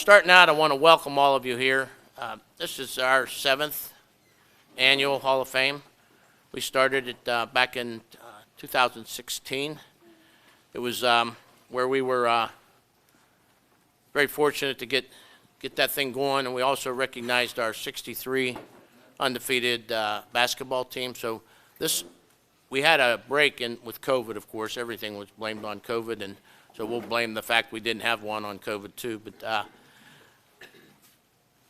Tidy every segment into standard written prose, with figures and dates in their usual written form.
Starting out, I want to welcome all of you here. This is our 7th annual Hall of Fame. We started it back in 2016. It was where we were very fortunate to get that thing going, and we also recognized our 63 undefeated basketball team. So we had a break in with COVID, of course. Everything was blamed on COVID, and so we'll blame the fact we didn't have one on COVID too. But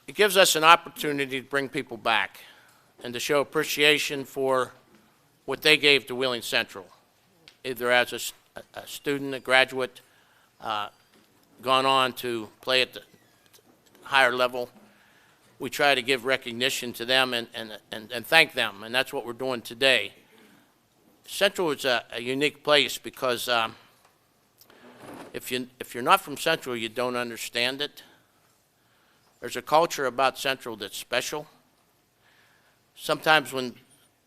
it gives us an opportunity to bring people back and to show appreciation for what they gave to Wheeling Central, either as a student, a graduate, gone on to play at the higher level. We try to give recognition to them and thank them, and that's what we're doing today. Central is a unique place because if you're not from Central, you don't understand it. There's a culture about Central that's special. Sometimes when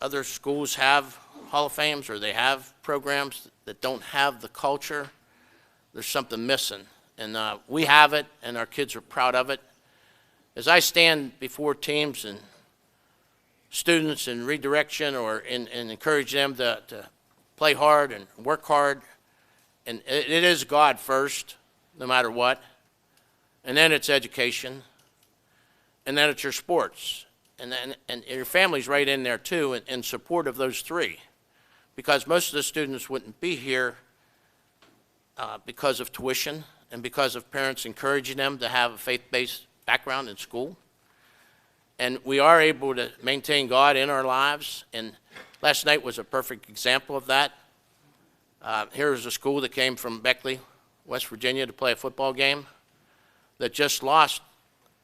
other schools have Hall of Fames or they have programs that don't have the culture, there's something missing. And we have it, and our kids are proud of it. As I stand before teams and students in redirection or and encourage them to play hard and work hard, and it is God first, no matter what, and then it's education, and then it's your sports, and your family's right in there too in support of those three, because most of the students wouldn't be here because of tuition and because of parents encouraging them to have a faith-based background in school. And we are able to maintain God in our lives, and last night was a perfect example of that. Here's a school that came from Beckley, West Virginia, to play a football game that just lost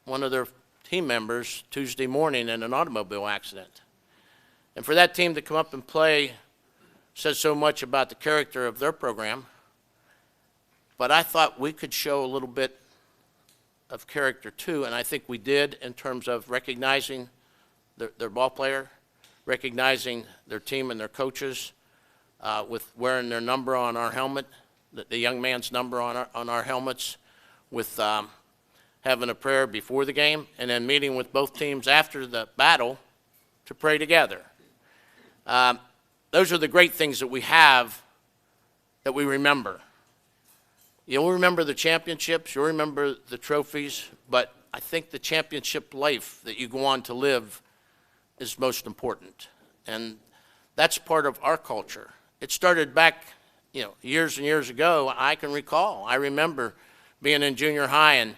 one of their team members Tuesday morning in an automobile accident. And for that team to come up and play says so much about the character of their program. But I thought we could show a little bit of character too, and I think we did in terms of recognizing their ball player, recognizing their team and their coaches, with wearing their number on our helmet, the young man's number on our helmets, with having a prayer before the game, and then meeting with both teams after the battle to pray together. Those are the great things that we have that we remember. You'll remember the championships, you'll remember the trophies, but I think the championship life that you go on to live is most important. And that's part of our culture. It started back, years and years ago. I can recall. I remember being in junior high and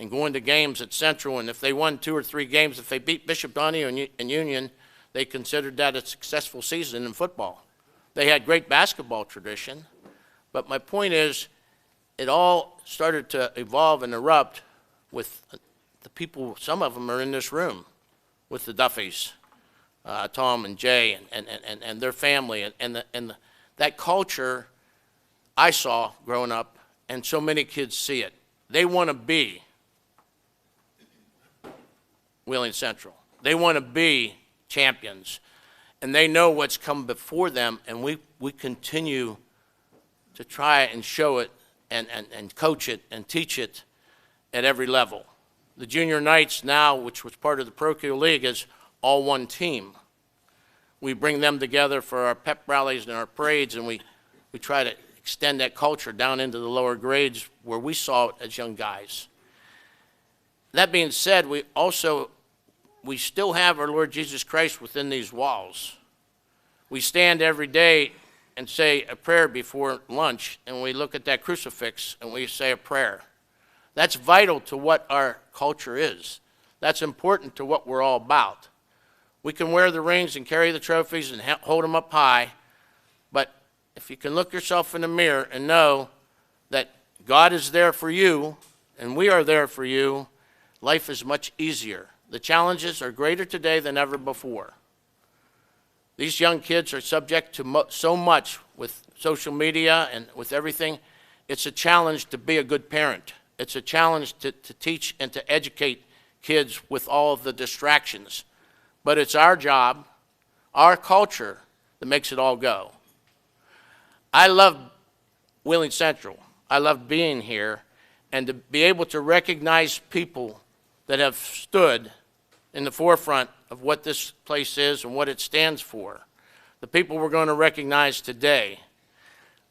going to games at Central, and if they won 2 or 3 games, if they beat Bishop Donahue and Union, they considered that a successful season in football. They had great basketball tradition, but my point is, it all started to evolve and erupt with the people. Some of them are in this room with the Duffys, Tom and Jay and their family, and that culture I saw growing up, and so many kids see it. They want to be Wheeling Central. They want to be champions, and they know what's come before them, and we continue to try and show it and coach it and teach it at every level. The junior nights now, which was part of the parochial league, is all one team. We bring them together for our pep rallies and our parades, and we try to extend that culture down into the lower grades where we saw it as young guys. That being said, we still have our Lord Jesus Christ within these walls. We stand every day and say a prayer before lunch, and we look at that crucifix and we say a prayer. That's vital to what our culture is. That's important to what we're all about. We can wear the rings and carry the trophies and hold them up high, but if you can look yourself in the mirror and know that God is there for you and we are there for you, life is much easier. The challenges are greater today than ever before. These young kids are subject to so much with social media and with everything. It's a challenge to be a good parent. It's a challenge to teach and to educate kids with all of the distractions. But it's our job, our culture, that makes it all go. I love Wheeling Central. I love being here, and to be able to recognize people that have stood in the forefront of what this place is and what it stands for. The people we're going to recognize today.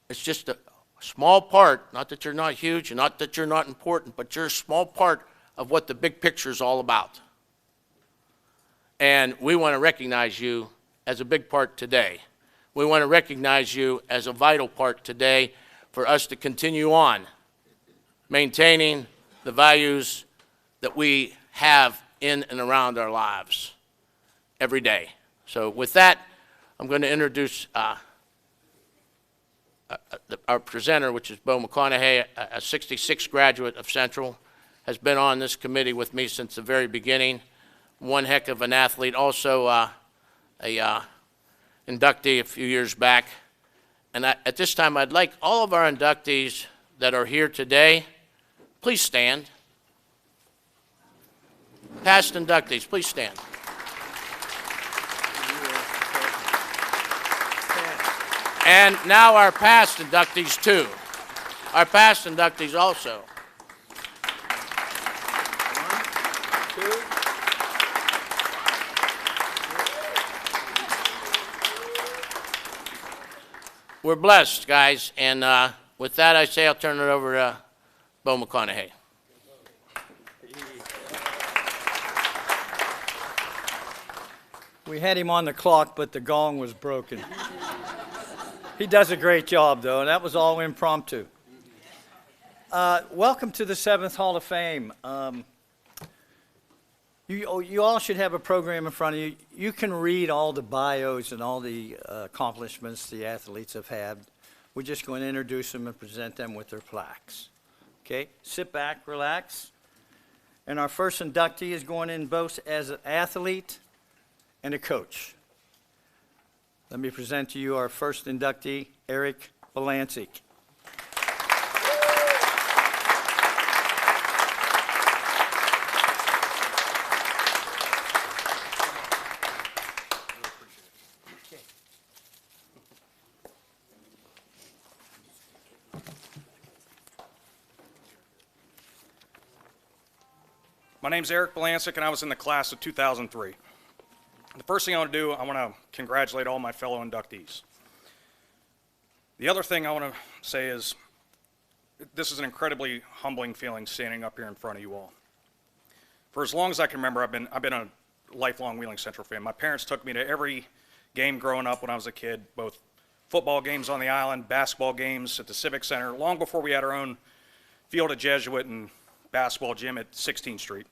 It's just a small part, not that you're not huge and not that you're not important, but you're a small part of what the big picture is all about. And we want to recognize you as a big part today. We want to recognize you as a vital part today for us to continue on maintaining the values that we have in and around our lives every day. So with that, I'm going to introduce our presenter, which is Bo McConaughey, a 66 graduate of Central, has been on this committee with me since the very beginning. One heck of an athlete, also a inductee a few years back. And at this time, I'd like all of our inductees that are here today, please stand. Past inductees, please stand. And now our past inductees too. Our past inductees also. 1, 2. We're blessed, guys, and with that I say I'll turn it over to Bo McConaughey. We had him on the clock, but the gong was broken. He does a great job, though, and that was all impromptu. Welcome to the 7th Hall of Fame. You all should have a program in front of you. You can read all the bios and all the accomplishments the athletes have had. We're just going to introduce them and present them with their plaques. Okay? Sit back, relax. And our first inductee is going in both as an athlete and a coach. Let me present to you our first inductee, Eric Belancic. My name's Eric Belancic, and I was in the class of 2003. The first thing I want to do, I want to congratulate all my fellow inductees. The other thing I want to say is, this is an incredibly humbling feeling standing up here in front of you all. For as long as I can remember, I've been a lifelong Wheeling Central fan. My parents took me to every game growing up when I was a kid, both football games on the island, basketball games at the Civic Center, long before we had our own field at Jesuit and basketball gym at 16th Street.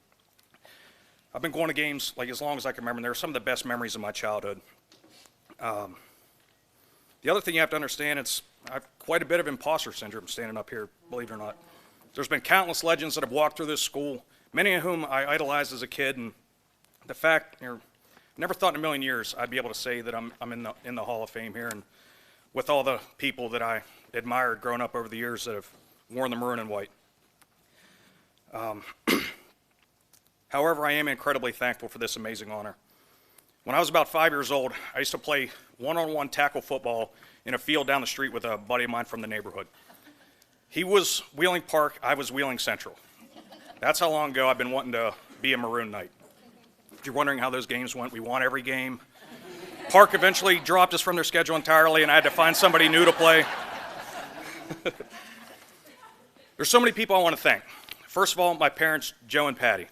I've been going to games like as long as I can remember, and they're some of the best memories of my childhood. The other thing you have to understand, I have quite a bit of imposter syndrome standing up here, believe it or not. There's been countless legends that have walked through this school, many of whom I idolized as a kid, and the fact, never thought in a million years I'd be able to say that I'm in the Hall of Fame here, and with all the people that I admired growing up over the years that have worn the maroon and white. However, I am incredibly thankful for this amazing honor. When I was about 5 years old, I used to play one-on-one tackle football in a field down the street with a buddy of mine from the neighborhood. He was Wheeling Park, I was Wheeling Central. That's how long ago I've been wanting to be a Maroon Knight. If you're wondering how those games went, we won every game. Park eventually dropped us from their schedule entirely, and I had to find somebody new to play. There's so many people I want to thank. First of all, my parents, Joe and Patty.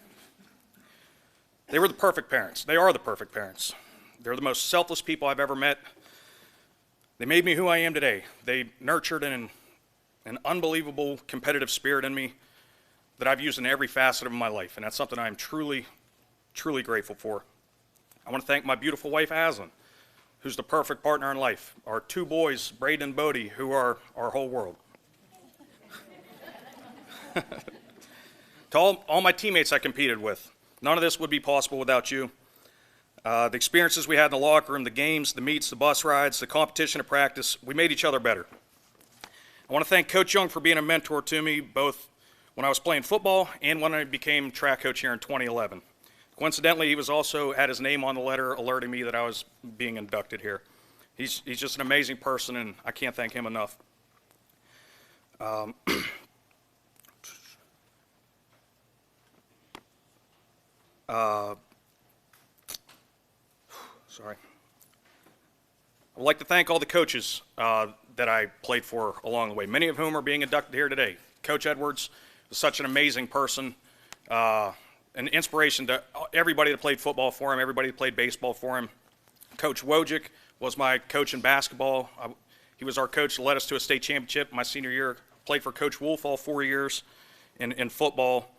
They were the perfect parents. They are the perfect parents. They're the most selfless people I've ever met. They made me who I am today. They nurtured an unbelievable competitive spirit in me that I've used in every facet of my life, and that's something I'm truly, truly grateful for. I want to thank my beautiful wife, Aslan, who's the perfect partner in life. Our 2 boys, Braden and Bodie, who are our whole world. To all my teammates I competed with, none of this would be possible without you. The experiences we had in the locker room, the games, the meets, the bus rides, the competition at practice, we made each other better. I want to thank Coach Young for being a mentor to me, both when I was playing football and when I became track coach here in 2011. Coincidentally, he was also had his name on the letter alerting me that I was being inducted here. He's just an amazing person, and I can't thank him enough. Sorry. I would like to thank all the coaches that I played for along the way, many of whom are being inducted here today. Coach Edwards was such an amazing person, an inspiration to everybody that played football for him, everybody that played baseball for him. Coach Wojcik was my coach in basketball. He was our coach that led us to a state championship my senior year. Played for Coach Wolfe all 4 years in football.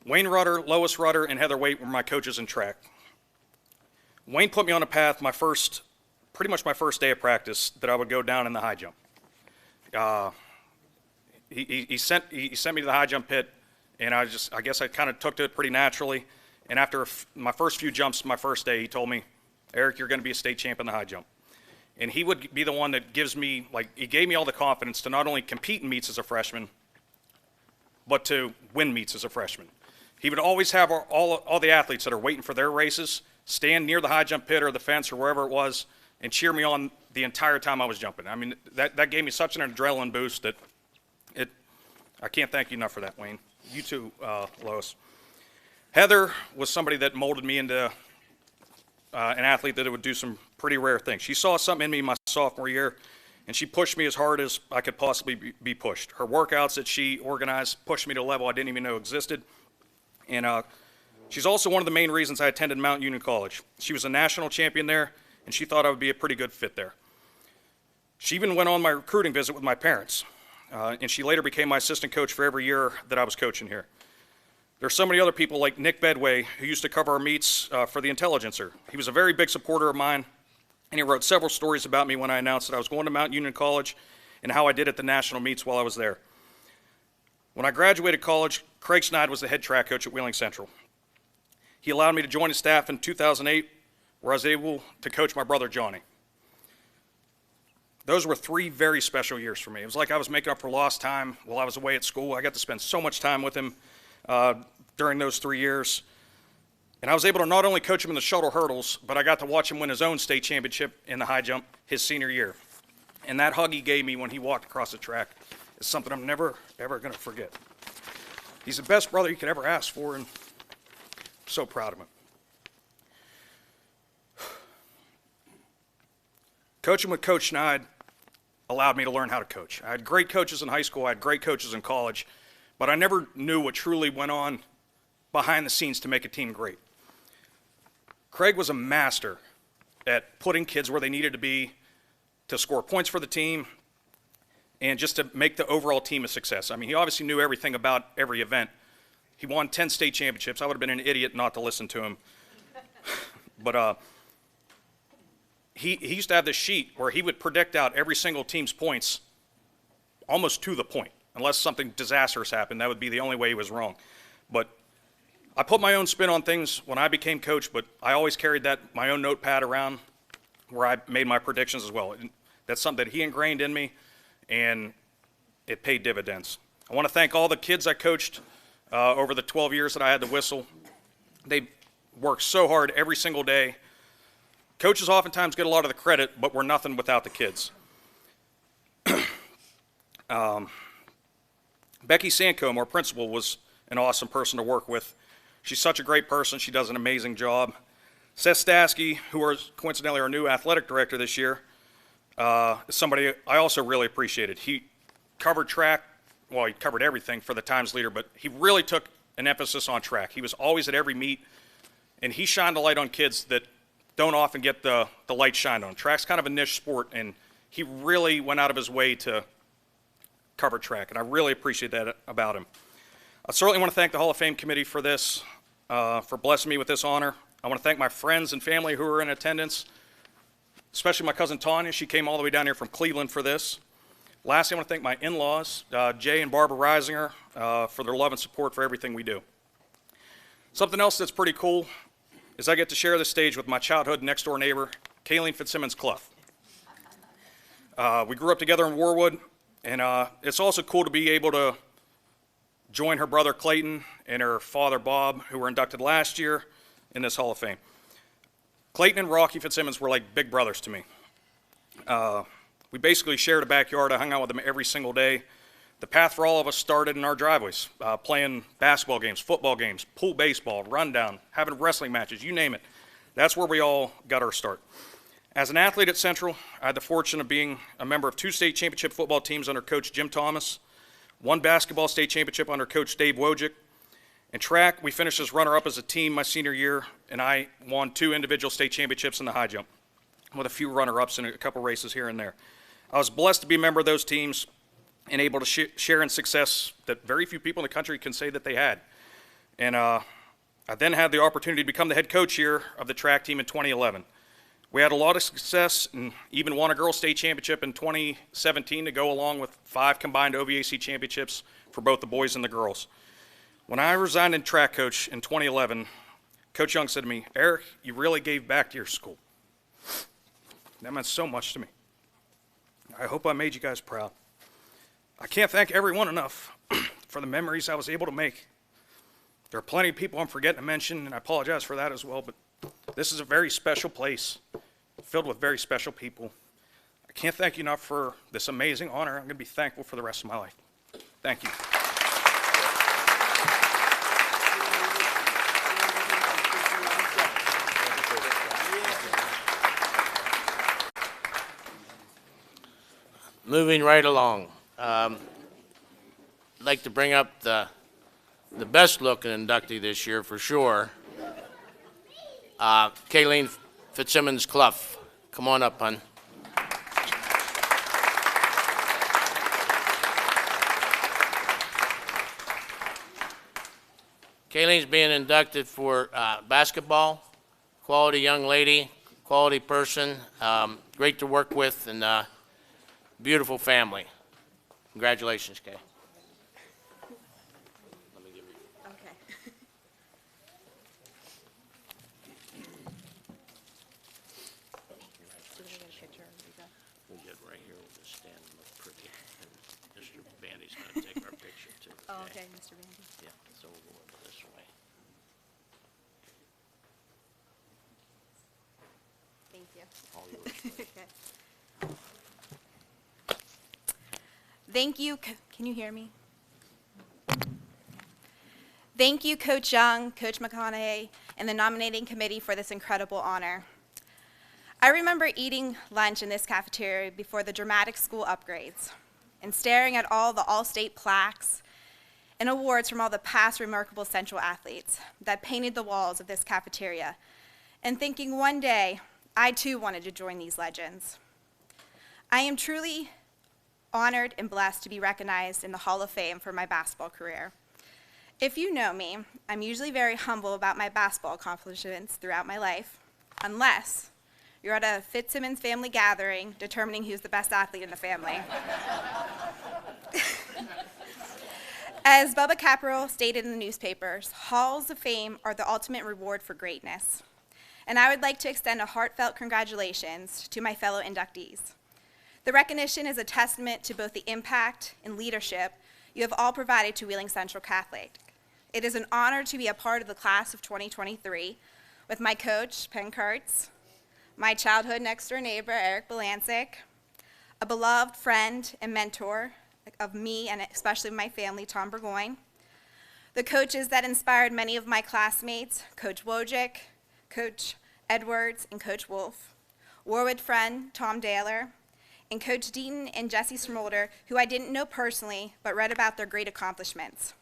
Wayne Rudder, Lois Rudder, and Heather Waite were my coaches in track. Wayne put me on a path pretty much my first day of practice that I would go down in the high jump. He sent me to the high jump pit, and I guess I kind of took to it pretty naturally. And after my first few jumps, my first day, he told me, "Eric, you're going to be a state champ in the high jump." And he would be the one that he gave me all the confidence to not only compete in meets as a freshman, but to win meets as a freshman. He would always have all the athletes that are waiting for their races stand near the high jump pit or the fence or wherever it was and cheer me on the entire time I was jumping. I mean, that gave me such an adrenaline boost that I can't thank you enough for that, Wayne. You too, Lois. Heather was somebody that molded me into an athlete that would do some pretty rare things. She saw something in me my sophomore year, and she pushed me as hard as I could possibly be pushed. Her workouts that she organized pushed me to a level I didn't even know existed. And she's also one of the main reasons I attended Mount Union College. She was a national champion there, and she thought I would be a pretty good fit there. She even went on my recruiting visit with my parents, and she later became my assistant coach for every year that I was coaching here. There's so many other people like Nick Bedway, who used to cover our meets for The Intelligencer. He was a very big supporter of mine, and he wrote several stories about me when I announced that I was going to Mount Union College and how I did at the national meets while I was there. When I graduated college, Craig Schneid was the head track coach at Wheeling Central. He allowed me to join his staff in 2008, where I was able to coach my brother Johnny. Those were 3 very special years for me. It was like I was making up for lost time while I was away at school. I got to spend so much time with him during those 3 years. And I was able to not only coach him in the shuttle hurdles, but I got to watch him win his own state championship in the high jump his senior year. And that hug he gave me when he walked across the track is something I'm never, ever going to forget. He's the best brother you could ever ask for, and I'm so proud of him. Coaching with Coach Schneid allowed me to learn how to coach. I had great coaches in high school, I had great coaches in college, but I never knew what truly went on behind the scenes to make a team great. Craig was a master at putting kids where they needed to be to score points for the team and just to make the overall team a success. I mean, he obviously knew everything about every event. He won 10 state championships. I would have been an idiot not to listen to him. But he used to have this sheet where he would predict out every single team's points almost to the point. Unless something disastrous happened, that would be the only way he was wrong. But I put my own spin on things when I became coach, but I always carried my own notepad around where I made my predictions as well. And that's something that he ingrained in me, and it paid dividends. I want to thank all the kids I coached over the 12 years that I had the whistle. They worked so hard every single day. Coaches oftentimes get a lot of the credit, but we're nothing without the kids. Becky Sancombe, our principal, was an awesome person to work with. She's such a great person. She does an amazing job. Seth Stasky, who is coincidentally our new athletic director this year, is somebody I also really appreciated. He covered track. Well, he covered everything for the Times leader, but he really took an emphasis on track. He was always at every meet, and he shined a light on kids that don't often get the light shined on. Track's kind of a niche sport, and he really went out of his way to cover track, and I really appreciate that about him. I certainly want to thank the Hall of Fame committee for this, for blessing me with this honor. I want to thank my friends and family who were in attendance, especially my cousin Tanya. She came all the way down here from Cleveland for this. Lastly, I want to thank my in-laws, Jay and Barbara Reisinger, for their love and support for everything we do. Something else that's pretty cool is I get to share this stage with my childhood next-door neighbor, Kayleen Fitzsimmons Clough. We grew up together in Warwood, and it's also cool to be able to join her brother Clayton and her father Bob, who were inducted last year in this Hall of Fame. Clayton and Rocky Fitzsimmons were like big brothers to me. We basically shared a backyard. I hung out with them every single day. The path for all of us started in our driveways, playing basketball games, football games, pool baseball, rundown, having wrestling matches, you name it. That's where we all got our start. As an athlete at Central, I had the fortune of being a member of 2 state championship football teams under Coach Jim Thomas, 1 basketball state championship under Coach Dave Wojcik. In track, we finished as runner-up as a team my senior year, and I won 2 individual state championships in the high jump, with a few runner-ups and a couple races here and there. I was blessed to be a member of those teams and able to share in success that very few people in the country can say that they had. And I then had the opportunity to become the head coach here of the track team in 2011. We had a lot of success and even won a girls' state championship in 2017 to go along with 5 combined OVAC championships for both the boys and the girls. When I resigned in track coach in 2011, Coach Young said to me, "Eric, you really gave back to your school." That meant so much to me. I hope I made you guys proud. I can't thank everyone enough for the memories I was able to make. There are plenty of people I'm forgetting to mention, and I apologize for that as well, but this is a very special place, filled with very special people. I can't thank you enough for this amazing honor. I'm going to be thankful for the rest of my life. Thank you. Moving right along. I'd like to bring up the best looking inductee this year for sure. Kayleen Fitzsimmons, Clough. Come on up, hon. Kayleen's being inducted for basketball. Quality young lady, quality person, great to work with, and beautiful family. Congratulations, Kay. Okay. We'll get right here. We'll just stand and look pretty. And Mr. Bandy's going to take our picture, too. Oh, okay, Mr. Bandy. Yeah, so we'll go over this way. Thank you. All yours. Okay. Thank you. Can you hear me? Thank you, Coach Young, Coach McConaughey, and the nominating committee for this incredible honor. I remember eating lunch in this cafeteria before the dramatic school upgrades and staring at all the all-state plaques and awards from all the past remarkable Central athletes that painted the walls of this cafeteria and thinking one day I too wanted to join these legends. I am truly honored and blessed to be recognized in the Hall of Fame for my basketball career. If you know me, I'm usually very humble about my basketball accomplishments throughout my life, unless you're at a Fitzsimmons family gathering determining who's the best athlete in the family. As Bubba Caparel stated in the newspapers, Halls of Fame are the ultimate reward for greatness. And I would like to extend a heartfelt congratulations to my fellow inductees. The recognition is a testament to both the impact and leadership you have all provided to Wheeling Central Catholic. It is an honor to be a part of the class of 2023 with my coach, Penn Kurtz, my childhood next-door neighbor, Eric Belancic, a beloved friend and mentor of me and especially my family, Tom Burgoyne, the coaches that inspired many of my classmates, Coach Wojcik, Coach Edwards, and Coach Wolfe, Warwood friend, Tom Dailer, and Coach Deaton and Jesse Smoulder, who I didn't know personally, but read about their great accomplishments.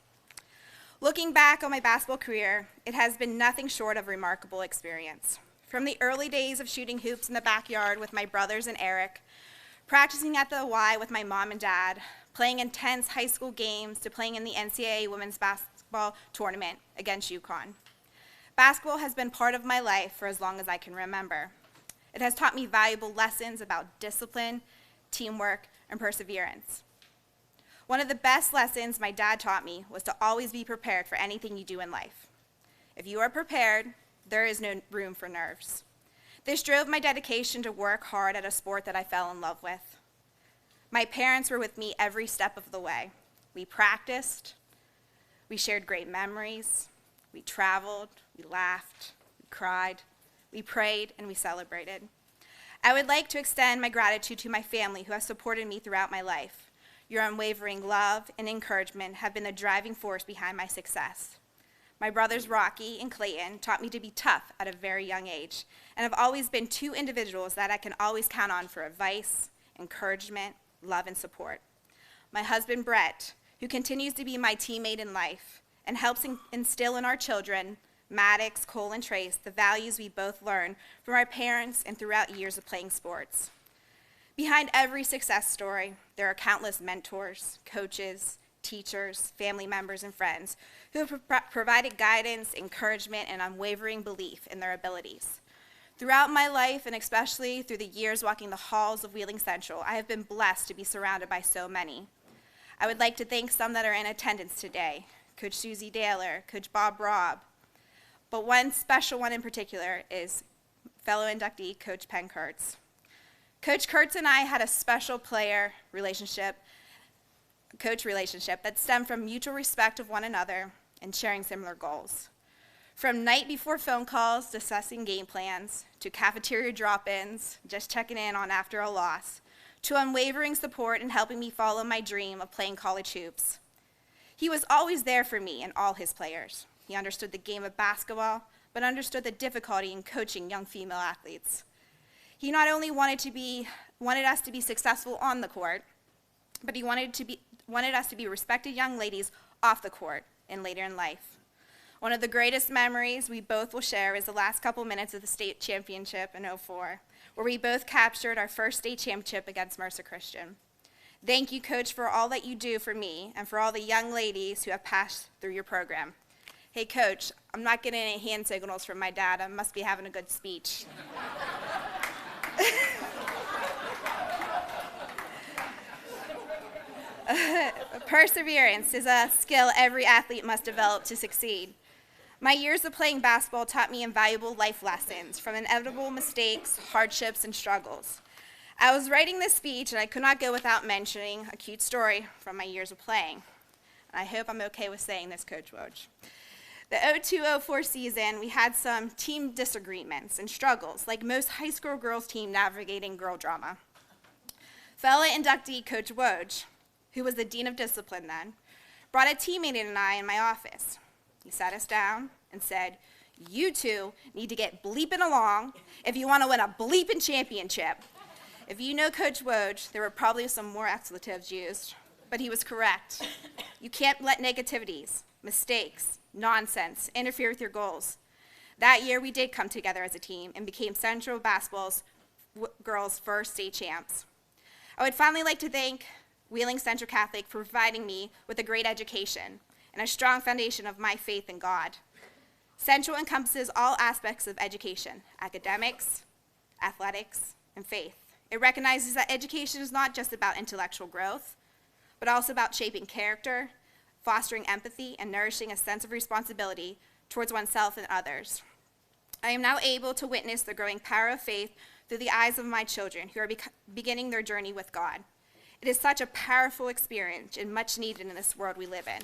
Looking back on my basketball career, it has been nothing short of a remarkable experience. From the early days of shooting hoops in the backyard with my brothers and Eric, practicing at the Y with my mom and dad, playing intense high school games, to playing in the NCAA women's basketball tournament against UConn. Basketball has been part of my life for as long as I can remember. It has taught me valuable lessons about discipline, teamwork, and perseverance. One of the best lessons my dad taught me was to always be prepared for anything you do in life. If you are prepared, there is no room for nerves. This drove my dedication to work hard at a sport that I fell in love with. My parents were with me every step of the way. We practiced, we shared great memories, we traveled, we laughed, we cried, we prayed, and we celebrated. I would like to extend my gratitude to my family who has supported me throughout my life. Your unwavering love and encouragement have been the driving force behind my success. My brothers Rocky and Clayton taught me to be tough at a very young age, and have always been two individuals that I can always count on for advice, encouragement, love, and support. My husband Brett, who continues to be my teammate in life and helps instill in our children, Maddox, Cole, and Trace, the values we both learned from our parents and throughout years of playing sports. Behind every success story, there are countless mentors, coaches, teachers, family members, and friends who have provided guidance, encouragement, and unwavering belief in their abilities. Throughout my life, and especially through the years walking the halls of Wheeling Central, I have been blessed to be surrounded by so many. I would like to thank some that are in attendance today, Coach Susie Dailer, Coach Bob Robb, but one special one in particular is fellow inductee, Coach Penn Kurtz. Coach Kurtz and I had a special coach relationship that stemmed from mutual respect of one another and sharing similar goals. From night before phone calls discussing game plans, to cafeteria drop-ins, just checking in on after a loss, to unwavering support in helping me follow my dream of playing college hoops. He was always there for me and all his players. He understood the game of basketball, but understood the difficulty in coaching young female athletes. He not only wanted us to be successful on the court, but he wanted us to be respected young ladies off the court and later in life. One of the greatest memories we both will share is the last couple minutes of the state championship in '04, where we both captured our first state championship against Mercer Christian. Thank you, Coach, for all that you do for me and for all the young ladies who have passed through your program. Hey, Coach, I'm not getting any hand signals from my dad. I must be having a good speech. Perseverance is a skill every athlete must develop to succeed. My years of playing basketball taught me invaluable life lessons from inevitable mistakes, hardships, and struggles. I was writing this speech, and I could not go without mentioning a cute story from my years of playing. I hope I'm okay with saying this, Coach Woj. The '02-04 season, we had some team disagreements and struggles, like most high school girls' team navigating girl drama. Fellow inductee Coach Woj, who was the dean of discipline then, brought a teammate and I in my office. He sat us down and said, "You two need to get bleeping along if you want to win a bleeping championship." If you know Coach Woj, there were probably some more expletives used, but he was correct. You can't let negativities, mistakes, nonsense interfere with your goals. That year, we did come together as a team and became Central Basketball's girls' first state champs. I would finally like to thank Wheeling Central Catholic for providing me with a great education and a strong foundation of my faith in God. Central encompasses all aspects of education: academics, athletics, and faith. It recognizes that education is not just about intellectual growth, but also about shaping character, fostering empathy, and nourishing a sense of responsibility towards oneself and others. I am now able to witness the growing power of faith through the eyes of my children who are beginning their journey with God. It is such a powerful experience and much needed in this world we live in.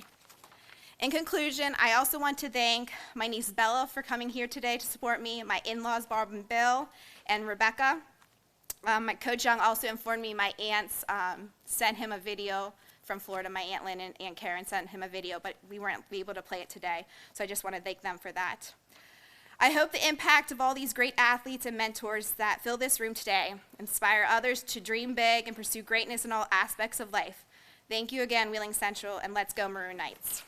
In conclusion, I also want to thank my niece Bella for coming here today to support me, my in-laws Barb and Bill, and Rebecca. My Coach Young also informed me my aunts sent him a video from Florida. My Aunt Lynn and Aunt Karen sent him a video, but we weren't able to play it today, so I just want to thank them for that. I hope the impact of all these great athletes and mentors that fill this room today inspire others to dream big and pursue greatness in all aspects of life. Thank you again, Wheeling Central, and let's go Maroon Knights.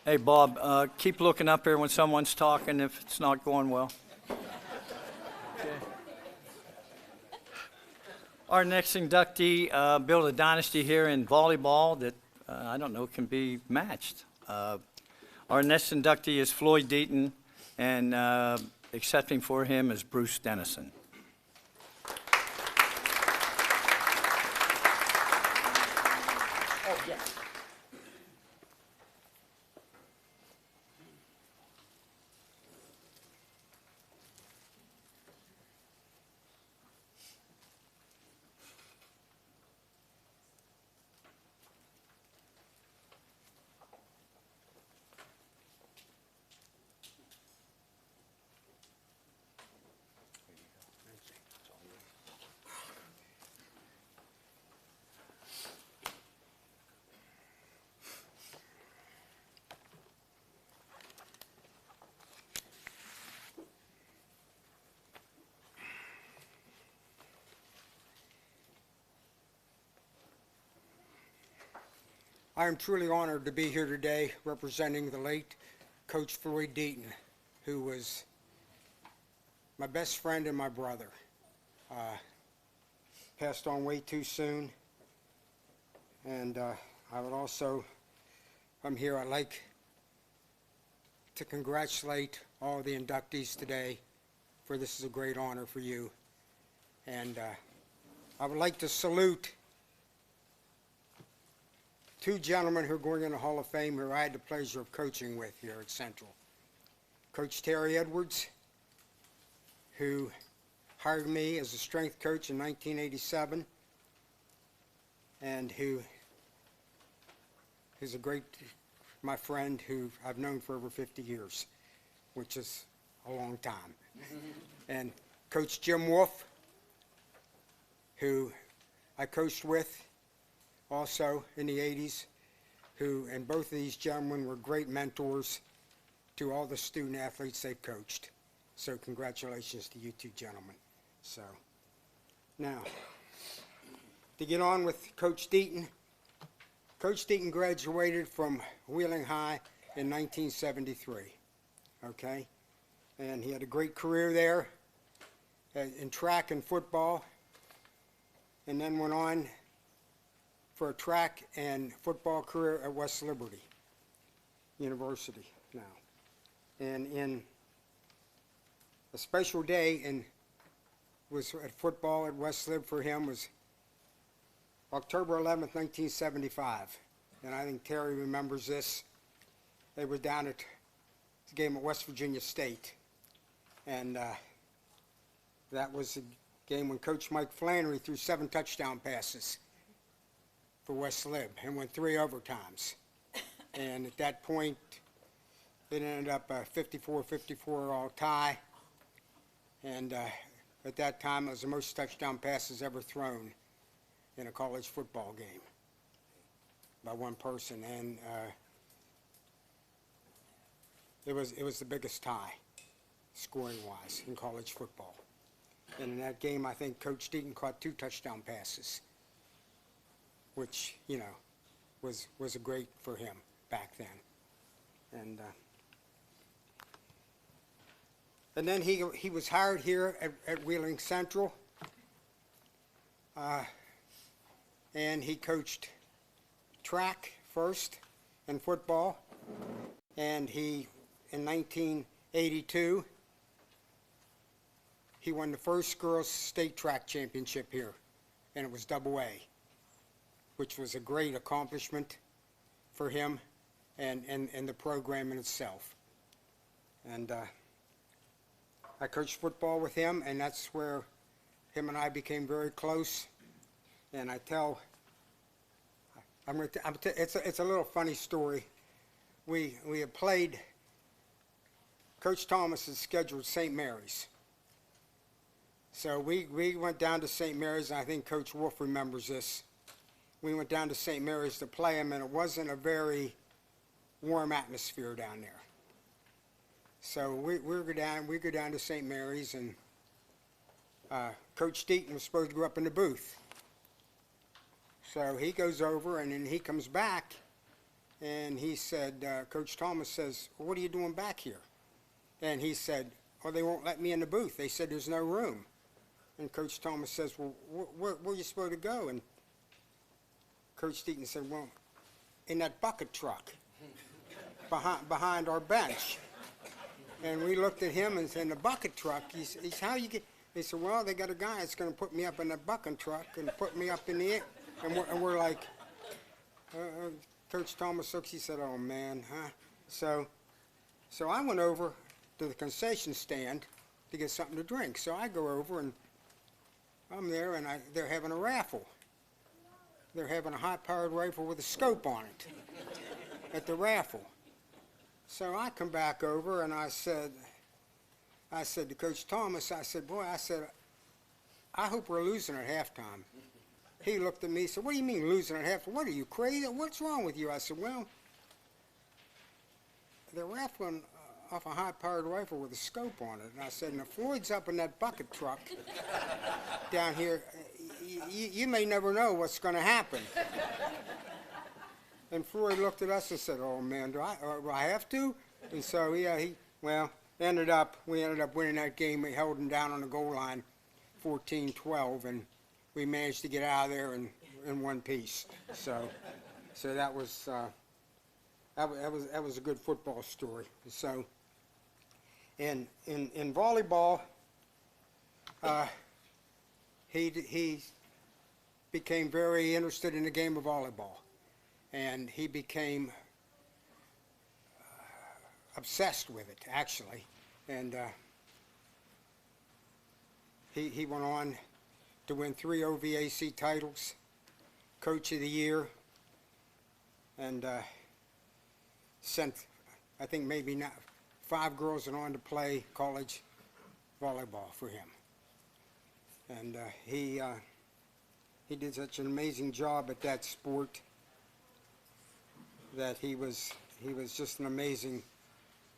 Hey, Bob, keep looking up here when someone's talking if it's not going well. Okay. Our next inductee built a dynasty here in volleyball that, I don't know, can be matched. Our next inductee is Floyd Deaton, and accepting for him is Bruce Dennison. Oh, yes. I am truly honored to be here today representing the late Coach Floyd Deaton, who was my best friend and my brother. Passed on way too soon. And I would also, I'm here, I'd like to congratulate all the inductees today, for this is a great honor for you. And I would like to salute two gentlemen who are going in the Hall of Fame who I had the pleasure of coaching with here at Central. Coach Terry Edwards, who hired me as a strength coach in 1987, and who is my friend who I've known for over 50 years, which is a long time. And Coach Jim Wolfe, who I coached with also in the 80s, and both of these gentlemen were great mentors to all the student athletes they've coached. So congratulations to you two gentlemen. So now, to get on with Coach Deaton. Coach Deaton graduated from Wheeling High in 1973, okay? And he had a great career there in track and football, and then went on for a track and football career at West Liberty University now. And in a special day was at football at West Lib for him was October 11th, 1975. And I think Terry remembers this. They were down at the game at West Virginia State. And that was the game when Coach Mike Flannery threw 7 touchdown passes for West Lib and went 3 overtimes. And at that point, it ended up a 54-54 all tie. And at that time, it was the most touchdown passes ever thrown in a college football game by one person. And it was the biggest tie, scoring-wise, in college football. And in that game, I think Coach Deaton caught 2 touchdown passes, which, you know, was a great for him back then. And then he was hired here at Wheeling Central, and he coached track first and football. And in 1982, he won the first girls' state track championship here, and it was AA, which was a great accomplishment for him and the program in itself. And I coached football with him, and that's where him and I became very close. And it's a little funny story. We had played, Coach Thomas had scheduled St. Mary's. So we went down to St. Mary's, and I think Coach Wolfe remembers this. We went down to St. Mary's to play him, and it wasn't a very warm atmosphere down there. So we go down to St. Mary's, and Coach Deaton was supposed to go up in the booth. So he goes over, and then he comes back, and he said, Coach Thomas says, well, what are you doing back here? And he said, oh, they won't let me in the booth. They said there's no room. And Coach Thomas says, well, where are you supposed to go? And Coach Deaton said, well, in that bucket truck behind our bench. And we looked at him and said, in the bucket truck? He said, how you get? He said, well, they got a guy that's going to put me up in the bucket truck and put me up in the air. And we're like, Coach Thomas looks, he said, oh, man, huh? So I went over to the concession stand to get something to drink. So I go over, and I'm there, and they're having a raffle. They're having a high-powered rifle with a scope on it at the raffle. So I come back over, and I said to Coach Thomas, I said, boy, I hope we're losing at halftime. He looked at me and said, what do you mean losing at halftime? What are you, crazy? What's wrong with you? I said, well, they're raffling off a high-powered rifle with a scope on it. And I said, and if Floyd's up in that bucket truck down here, you may never know what's going to happen. And Floyd looked at us and said, "Oh man, do I have to?" And so we ended up winning that game. We held them down on the goal line, 14-12, and we managed to get out of there in one piece. So that was a good football story. So in volleyball, he became very interested in the game of volleyball, and he became obsessed with it, actually. And he went on to win 3 OVAC titles, Coach of the Year, and sent, I think, maybe not 5 girls and on to play college volleyball for him. And he did such an amazing job at that sport that he was just an amazing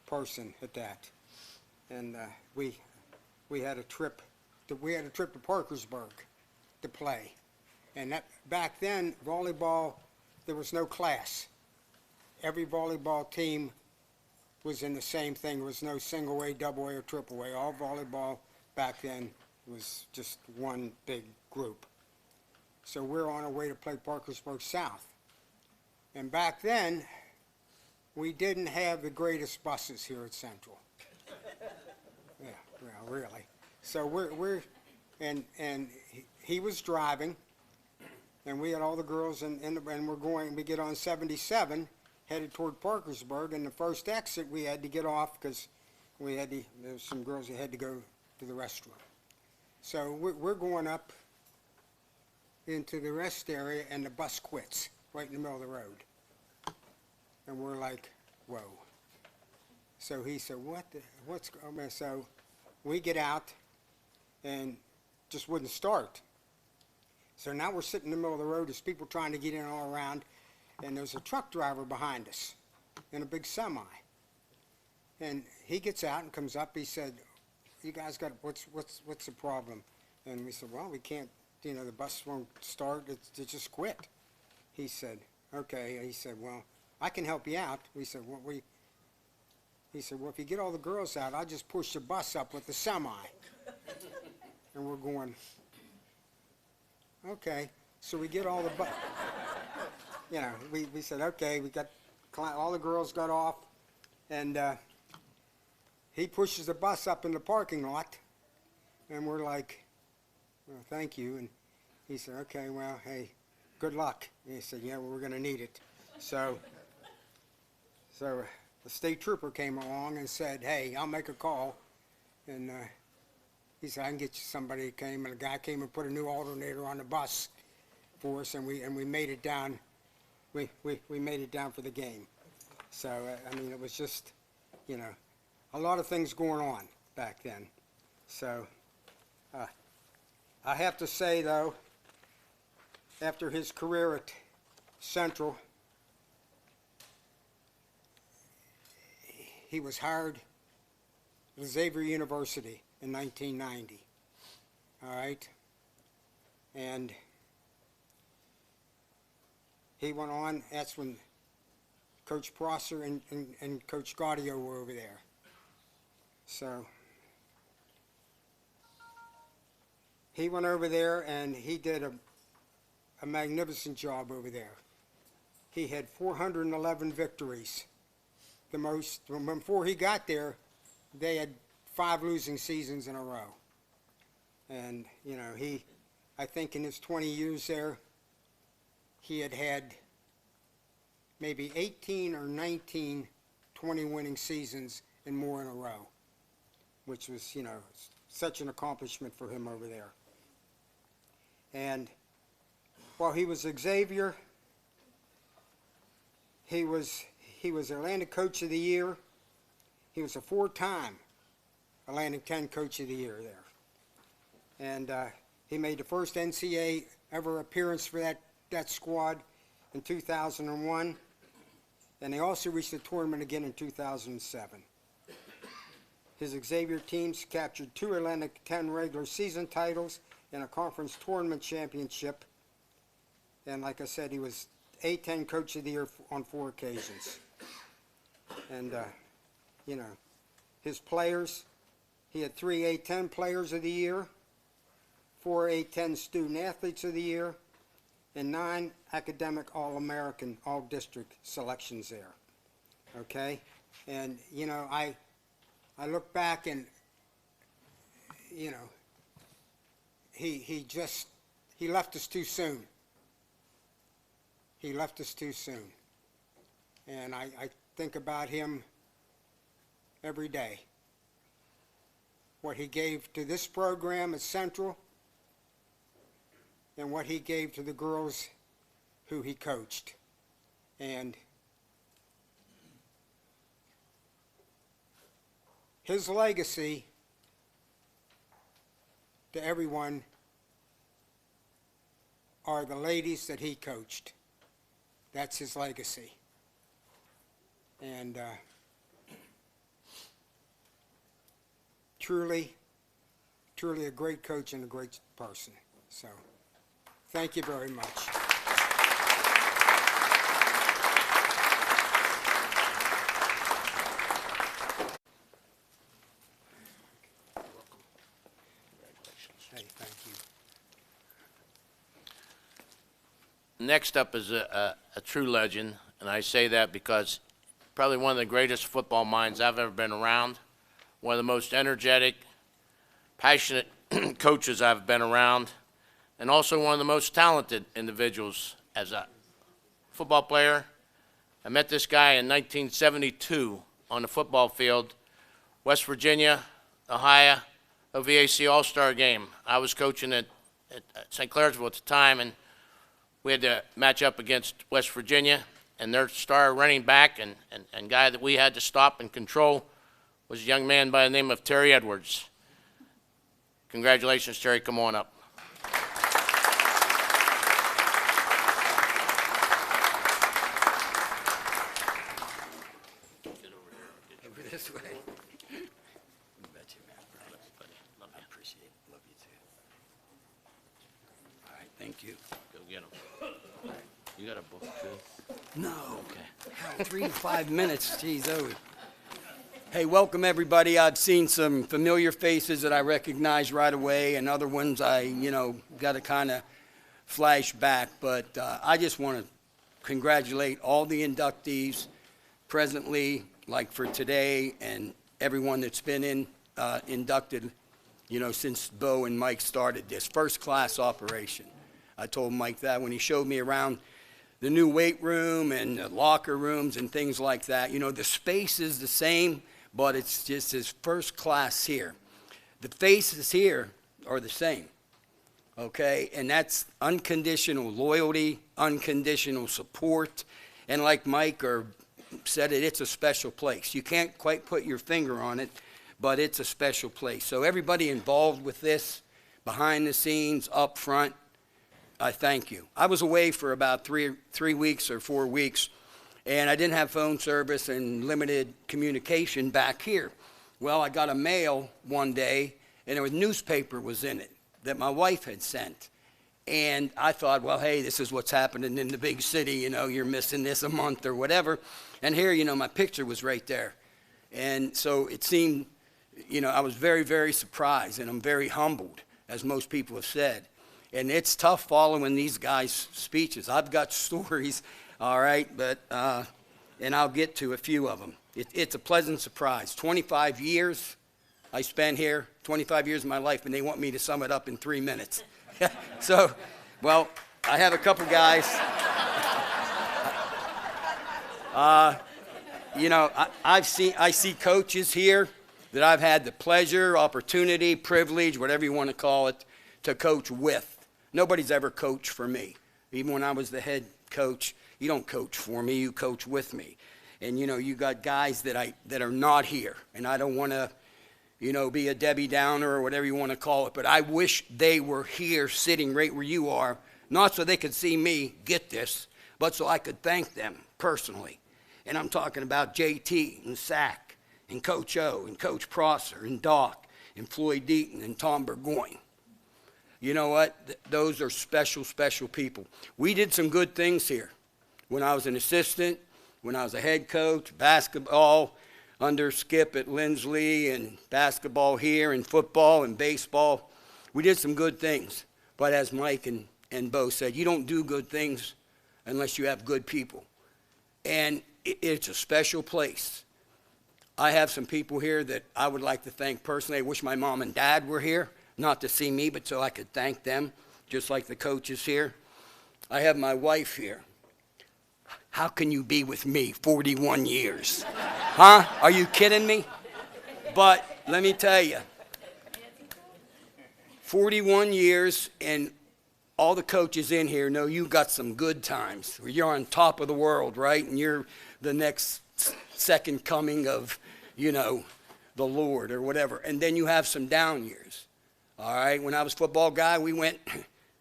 person at that. And we had a trip to Parkersburg to play. And that back then, volleyball, there was no class. Every volleyball team was in the same thing. There was no single A, double A, or triple A. All volleyball back then was just one big group. So we're on our way to play Parkersburg South. And back then, we didn't have the greatest buses here at Central. Yeah, well, really. So he was driving, and we had all the girls, and we get on 77, headed toward Parkersburg, and the first exit we had to get off because there was some girls that had to go to the restroom. So we're going up into the rest area, and the bus quits right in the middle of the road. And we're like, whoa. So he said, what's going on? So we get out, and just wouldn't start. So now we're sitting in the middle of the road. There's people trying to get in all around, and there's a truck driver behind us in a big semi. And he gets out and comes up. He said, "You guys got what's the problem?" And we said, "Well, we can't. The bus won't start. It just quit." He said, "Okay." He said, "Well, I can help you out." We said, He said, "Well, if you get all the girls out, I'll just push the bus up with the semi." And we're going, okay. So we get all the bus. We said, okay. We got all the girls got off, and he pushes the bus up in the parking lot, and we're like, "Well, thank you." And he said, "Okay, well, hey, good luck." And he said, "Yeah, well, we're going to need it." So the state trooper came along and said, "Hey, I'll make a call." And he said, "I can get you somebody." That came, and a guy came and put a new alternator on the bus for us, and we made it down. We made it down for the game. So it was just, a lot of things going on back then. So I have to say, though, after his career at Central, he was hired at Xavier University in 1990. All right? And he went on. That's when Coach Prosser and Coach Gaudio were over there. So he went over there, and he did a magnificent job over there. He had 411 victories. The most, before he got there, they had 5 losing seasons in a row. And, I think in his 20 years there, he had maybe 18 or 19 20-winning seasons and more in a row, which was, such an accomplishment for him over there. And while he was at Xavier, he was Atlantic Coach of the Year. He was a 4-time Atlantic 10 Coach of the Year there. And he made the first NCAA ever appearance for that squad in 2001. And they also reached the tournament again in 2007. His Xavier teams captured 2 Atlantic 10 regular season titles and a conference tournament championship. And like I said, he was A-10 Coach of the Year on 4 occasions. And, you know, his players, he had 3 A-10 Players of the Year, 4 A-10 Student Athletes of the Year, and 9 Academic All-American, All-District selections there. Okay? And, you know, I look back and, you know, he left us too soon. He left us too soon. And I think about him every day. What he gave to this program at Central and what he gave to the girls who he coached. And his legacy to everyone are the ladies that he coached. That's his legacy. And truly a great coach and a great person. So, thank you very much. Hey, thank you. Next up is a true legend, and I say that because probably one of the greatest football minds I've ever been around, one of the most energetic, passionate coaches I've been around, and also one of the most talented individuals as a football player. I met this guy in 1972 on the football field, West Virginia, Ohio, OVAC All-Star game. I was coaching at St. Clairsville at the time, and we had to match up against West Virginia, and their star running back and guy that we had to stop and control was a young man by the name of Terry Edwards. Congratulations, Terry. Come on up. Over this way. You bet you, man. I appreciate it. Love you too. All right, thank you. Go get him. You got a book, too? No. Okay. How, 3 to 5 minutes? Jeez, oh. Hey, welcome everybody. I've seen some familiar faces that I recognize right away, and other ones I, got to kind of flash back. But I just want to congratulate all the inductees presently, like for today, and everyone that's been inducted, since Bo and Mike started this first-class operation. I told Mike that when he showed me around the new weight room and the locker rooms and things like that. The space is the same, but it's just his first class here. The faces here are the same, okay? And that's unconditional loyalty, unconditional support, and like Mike said it's a special place. You can't quite put your finger on it, but it's a special place. So everybody involved with this, behind the scenes, up front, I thank you. I was away for about 3 weeks or 4 weeks, and I didn't have phone service and limited communication back here. Well, I got a mail one day, and a newspaper was in it that my wife had sent. And I thought, well, hey, this is what's happening in the big city. You're missing this a month or whatever. And here, my picture was right there. And so it seemed, I was very, very surprised, and I'm very humbled, as most people have said. And it's tough following these guys' speeches. I've got stories, all right, but and I'll get to a few of them. It's a pleasant surprise. 25 years I spent here, 25 years of my life, and they want me to sum it up in 3 minutes. So, well, I have a couple guys. I see coaches here that I've had the pleasure, opportunity, privilege, whatever you want to call it, to coach with. Nobody's ever coached for me. Even when I was the head coach, you don't coach for me, you coach with me. And you got guys that are not here, and I don't want to, be a Debbie Downer or whatever you want to call it, but I wish they were here sitting right where you are, not so they could see me get this, but so I could thank them personally. And I'm talking about JT and Sack and Coach O and Coach Prosser and Doc and Floyd Deaton and Tom Burgoyne. You know what? Those are special, special people. We did some good things here. when I was an assistant, when I was a head coach, basketball, under Skip at Lindsley, and basketball here, and football and baseball. We did some good things. But as Mike and Bo said, you don't do good things unless you have good people. And it's a special place. I have some people here that I would like to thank personally. I wish my mom and dad were here, not to see me, but so I could thank them, just like the coaches here. I have my wife here. How can you be with me 41 years? Huh? Are you kidding me? But let me tell you, 41 years, and all the coaches in here know you got some good times where you're on top of the world, right? And you're the next second coming of, the Lord or whatever. And then you have some down years. All right? When I was football guy, we went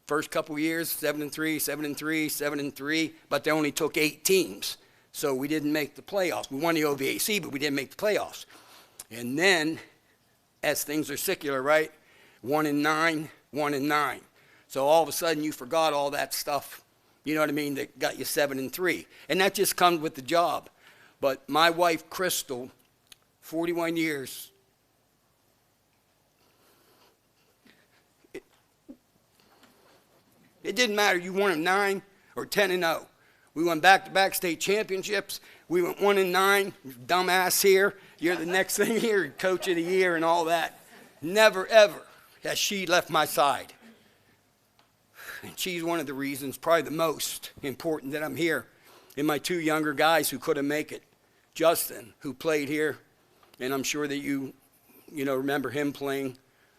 first couple years, 7-3, 7-3, 7-3, but they only took 8 teams. So we didn't make the playoffs. We won the OVAC, but we didn't make the playoffs. And then, as things are secular, right? 1-9, 1-9. So all of a sudden you forgot all that stuff, you know what I mean, that got you 7-3. And that just comes with the job. But my wife, Crystal, 41 years, it didn't matter. You won 9 or 10-0. We won back-to-back state championships. We went 1-9. Dumbass here. You're the next thing here, coach of the year and all that. Never, ever has she left my side. And she's one of the reasons, probably the most important, that I'm here. And my 2 younger guys who couldn't make it. Justin, who played here, and I'm sure that you remember him playing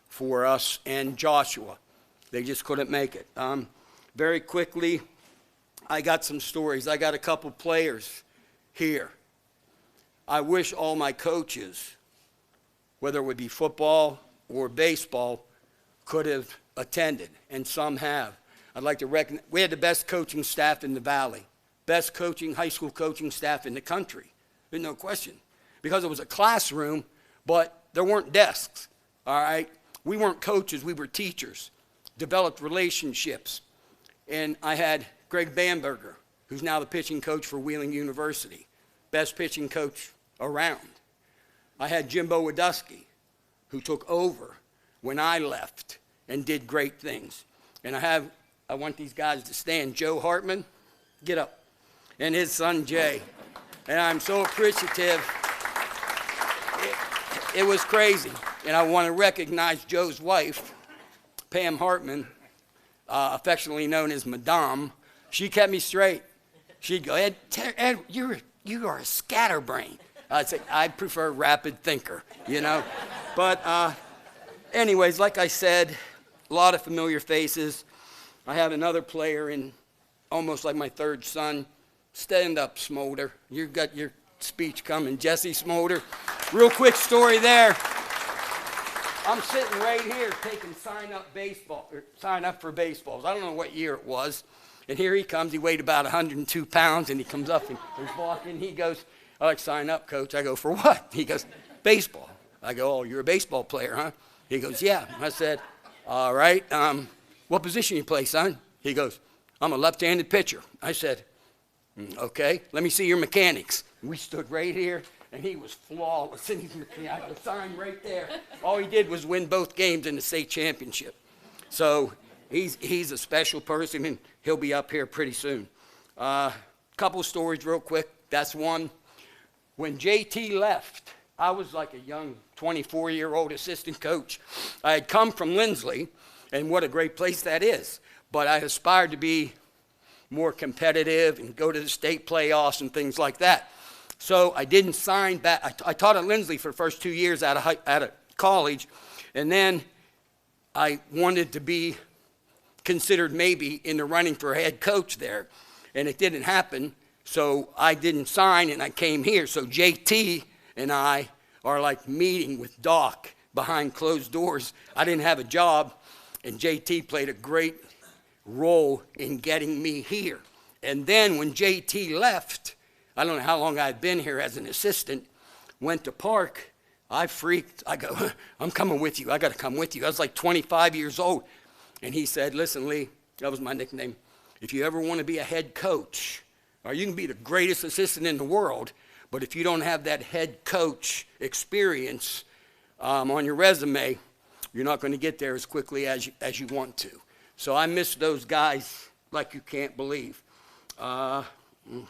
for us, and Joshua. They just couldn't make it. Very quickly, I got some stories. I got a couple players here. I wish all my coaches, whether it would be football or baseball, could have attended, and some have. I'd like to recognize, we had the best coaching staff in the Valley, best high school coaching staff in the country. There's no question. Because it was a classroom, but there weren't desks, all right? We weren't coaches, we were teachers, developed relationships. And I had Greg Bamberger, who's now the pitching coach for Wheeling University, best pitching coach around. I had Jimbo Wadusky, who took over when I left and did great things. And I want these guys to stand. Joe Hartman, get up, and his son Jay. And I'm so appreciative. It was crazy. And I want to recognize Joe's wife, Pam Hartman, affectionately known as Madame. She kept me straight. She'd go, Ed, you are a scatterbrain. I'd say, I prefer rapid thinker, But anyways, like I said, a lot of familiar faces. I have another player in almost like my third son. Stand up, Smoulder. You got your speech coming. Jesse Smoulder. Real quick story there. I'm sitting right here taking sign up for baseballs. I don't know what year it was. And here he comes. He weighed about 102 pounds, and he comes up and he's walking. He goes, I like sign up, coach. I go, for what? He goes, baseball. I go, oh, you're a baseball player, huh? He goes, yeah. I said, all right. What position you play, son? He goes, I'm a left-handed pitcher. I said, okay, let me see your mechanics. We stood right here, and he was flawless. And I could sign right there. All he did was win both games in the state championship. So he's a special person, and he'll be up here pretty soon. Couple of stories real quick. That's one. When JT left, I was like a young 24-year-old assistant coach. I had come from Lindsley, and what a great place that is. But I aspired to be more competitive and go to the state playoffs and things like that. So I didn't sign back. I taught at Lindsley for the first 2 years out of college, and then I wanted to be considered maybe in the running for head coach there, and it didn't happen. So I didn't sign, and I came here. So JT and I are like meeting with Doc behind closed doors. I didn't have a job, and JT played a great role in getting me here. And then when JT left, I don't know how long I'd been here as an assistant, went to Park, I freaked. I go, I'm coming with you. I got to come with you. I was like 25 years old. And he said, listen, Lee, that was my nickname. If you ever want to be a head coach, or you can be the greatest assistant in the world, but if you don't have that head coach experience on your resume, you're not going to get there as quickly as you want to. So I miss those guys like you can't believe. Let's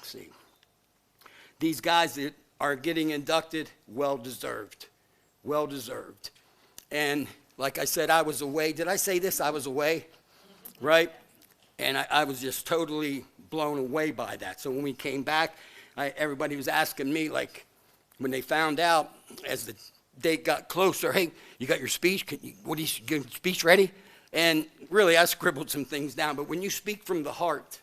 see. These guys that are getting inducted, well-deserved. Well-deserved. And like I said, I was away. Did I say this? I was away, right? And I was just totally blown away by that. So when we came back, everybody was asking me, like, when they found out, as the date got closer, hey, you got your speech? Get your speech ready? And really, I scribbled some things down. But when you speak from the heart,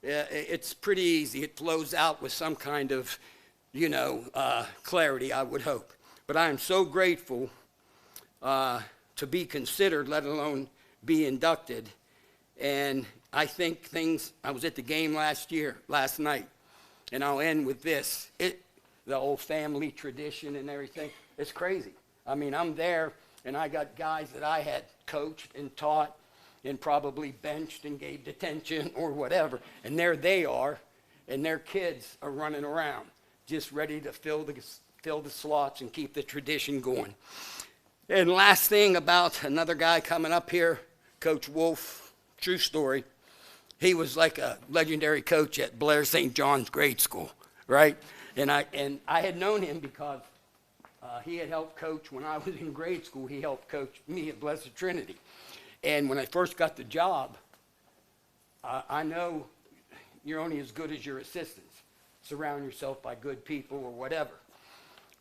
it's pretty easy. It flows out with some kind of, clarity, I would hope. But I am so grateful to be considered, let alone be inducted. And I think I was at the game last night, and I'll end with this. The old family tradition and everything, it's crazy. I mean, I'm there, and I got guys that I had coached and taught and probably benched and gave detention or whatever, and there they are, and their kids are running around, just ready to fill the slots and keep the tradition going. And last thing about another guy coming up here, Coach Wolfe, true story. He was like a legendary coach at Blair St. John's grade school, right? And I had known him because he had helped coach when I was in grade school. He helped coach me at Blessed Trinity. And when I first got the job, I know you're only as good as your assistants. Surround yourself by good people or whatever.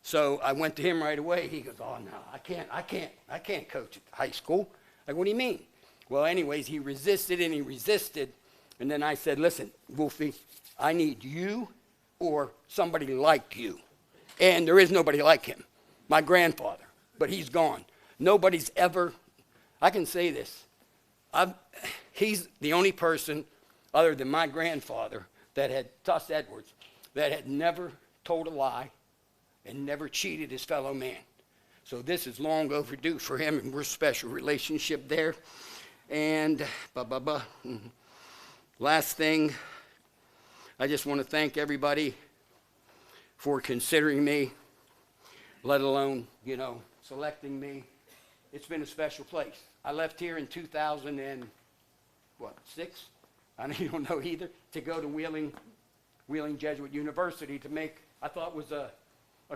So I went to him right away. He goes, oh, no, I can't coach at high school. Like, what do you mean? Well, anyways, he resisted and he resisted. And then I said, listen, Wolfie, I need you or somebody like you. And there is nobody like him. My grandfather, but he's gone. Nobody's ever, I can say this, he's the only person other than my grandfather that had, Tuss Edwards, that had never told a lie and never cheated his fellow man. So this is long overdue for him, and we're a special relationship there. And last thing, I just want to thank everybody for considering me, let alone, selecting me. It's been a special place. I left here in 2006? I don't know either, to go to Wheeling Jesuit University to make, I thought was a